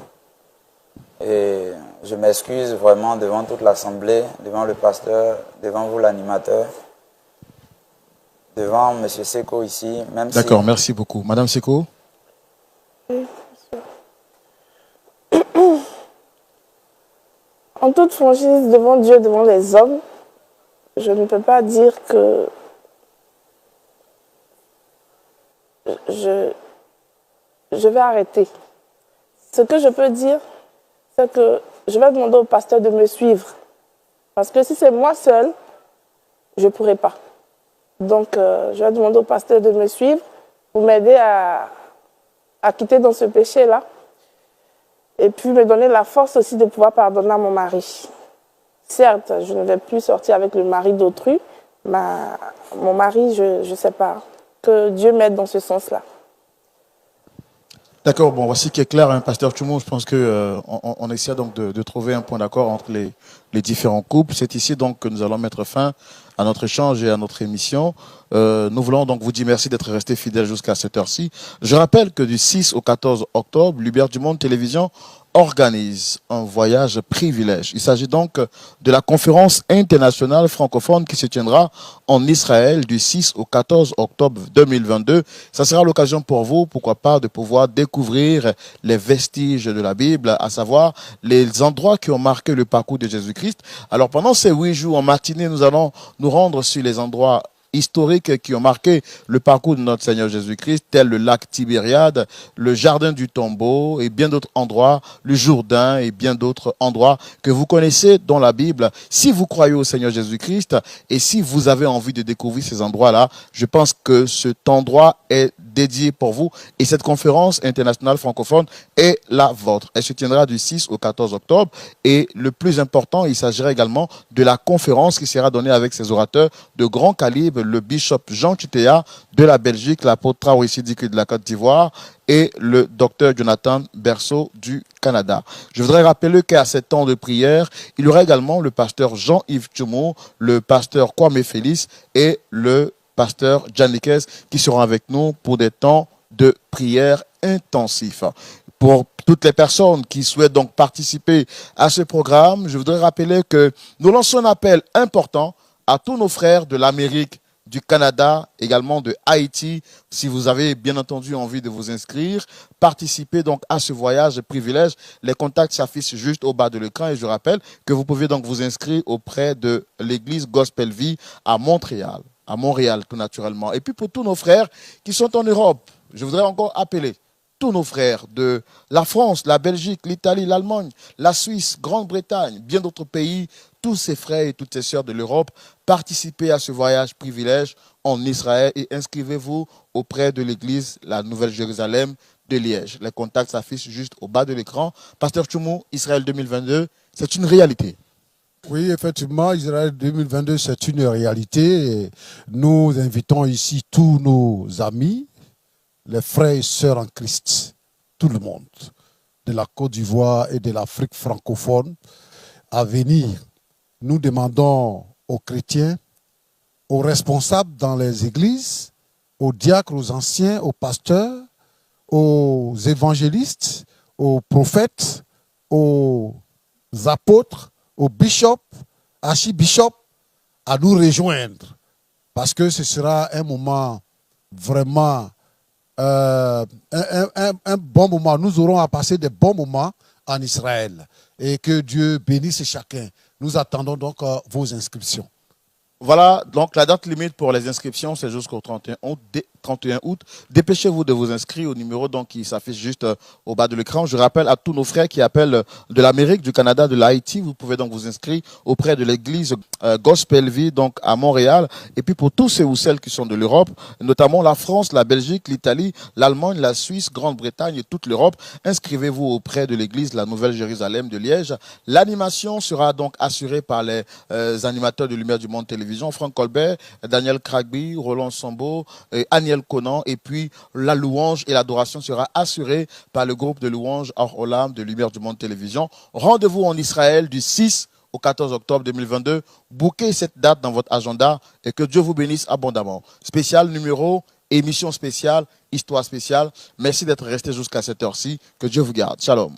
Et je m'excuse vraiment devant toute l'assemblée, devant le pasteur, devant vous l'animateur, devant M. Seko ici. D'accord, merci beaucoup. Madame Seko? Oui, en toute franchise, devant Dieu, devant les hommes, je ne peux pas dire que je vais arrêter. Ce que je peux dire, c'est que je vais demander au pasteur de me suivre. Parce que si c'est moi seule, je ne pourrai pas. Donc, je vais demander au pasteur de me suivre pour m'aider à quitter dans ce péché-là. Et puis me donner la force aussi de pouvoir pardonner à mon mari. Certes, je ne vais plus sortir avec le mari d'autrui, mais mon mari, je ne sais pas. Que Dieu m'aide dans ce sens-là. D'accord, bon, voici qui est clair, hein, Pasteur Tchoumou, je pense que on essaie donc de trouver un point d'accord entre les différents couples. C'est ici donc que nous allons mettre fin à notre échange et à notre émission. Nous voulons donc vous dire merci d'être restés fidèles jusqu'à cette heure-ci. Je rappelle que du 6 au 14 octobre, Lumière du Monde Télévision organise un voyage privilège. Il s'agit donc de la conférence internationale francophone qui se tiendra en Israël du 6 au 14 octobre 2022. Ça sera l'occasion pour vous, pourquoi pas, de pouvoir découvrir les vestiges de la Bible, à savoir les endroits qui ont marqué le parcours de Jésus-Christ. Alors pendant ces 8 jours en matinée, nous allons nous rendre sur les endroits historiques qui ont marqué le parcours de notre Seigneur Jésus-Christ, tels le lac Tibériade, le jardin du tombeau et bien d'autres endroits, le Jourdain et bien d'autres endroits que vous connaissez dans la Bible. Si vous croyez au Seigneur Jésus-Christ et si vous avez envie de découvrir ces endroits-là, je pense que cet endroit est dédié pour vous et cette conférence internationale francophone est la vôtre. Elle se tiendra du 6 au 14 octobre et le plus important, il s'agira également de la conférence qui sera donnée avec ses orateurs de grand calibre, le bishop Jean Tutea de la Belgique, l'apôtre Traoré Sidiki de la Côte d'Ivoire et le docteur Jonathan Berceau du Canada. Je voudrais rappeler qu'à ces temps de prière, il y aura également le pasteur Jean-Yves Tchoumou, le pasteur Kwame Félix et le pasteur Janikes qui seront avec nous pour des temps de prière intensifs. Pour toutes les personnes qui souhaitent donc participer à ce programme, je voudrais rappeler que nous lançons un appel important à tous nos frères de l'Amérique, du Canada, également de Haïti. Si vous avez bien entendu envie de vous inscrire, participez donc à ce voyage privilège. Les contacts s'affichent juste au bas de l'écran et je rappelle que vous pouvez donc vous inscrire auprès de l'église Gospel Vie à Montréal. À Montréal, tout naturellement. Et puis pour tous nos frères qui sont en Europe, je voudrais encore appeler tous nos frères de la France, la Belgique, l'Italie, l'Allemagne, la Suisse, Grande-Bretagne, bien d'autres pays, tous ces frères et toutes ces sœurs de l'Europe, participez à ce voyage privilège en Israël et inscrivez-vous auprès de l'église La Nouvelle Jérusalem de Liège. Les contacts s'affichent juste au bas de l'écran. Pasteur Tchoumou, Israël 2022, c'est une réalité. Oui, effectivement, Israël 2022, c'est une réalité. Et nous invitons ici tous nos amis, les frères et sœurs en Christ, tout le monde, de la Côte d'Ivoire et de l'Afrique francophone, à venir. Nous demandons aux chrétiens, aux responsables dans les églises, aux diacres, aux anciens, aux pasteurs, aux évangélistes, aux prophètes, aux apôtres, aux bishops, archibishops, à nous rejoindre. Parce que ce sera un moment vraiment, un bon moment. Nous aurons à passer des bons moments en Israël. Et que Dieu bénisse chacun. Nous attendons donc vos inscriptions. Voilà, donc la date limite pour les inscriptions, c'est jusqu'au 31 août. 31 août. Dépêchez-vous de vous inscrire au numéro donc, qui s'affiche juste au bas de l'écran. Je rappelle à tous nos frères qui appellent de l'Amérique, du Canada, de l'Haïti, vous pouvez donc vous inscrire auprès de l'église Gospel Vie donc à Montréal. Et puis pour tous ceux ou celles qui sont de l'Europe, notamment la France, la Belgique, l'Italie, l'Allemagne, la Suisse, Grande-Bretagne et toute l'Europe, inscrivez-vous auprès de l'église La Nouvelle Jérusalem de Liège. L'animation sera donc assurée par les animateurs de Lumière du Monde Télévision, Franck Colbert, Daniel Kragby, Roland Sambo, Aniel Conan, et puis la louange et l'adoration sera assurée par le groupe de louanges Or Olam de Lumière du Monde Télévision. Rendez-vous en Israël du 6 au 14 octobre 2022. Bouquez cette date dans votre agenda et que Dieu vous bénisse abondamment. Spécial numéro, émission spéciale, histoire spéciale. Merci d'être resté jusqu'à cette heure-ci. Que Dieu vous garde. Shalom.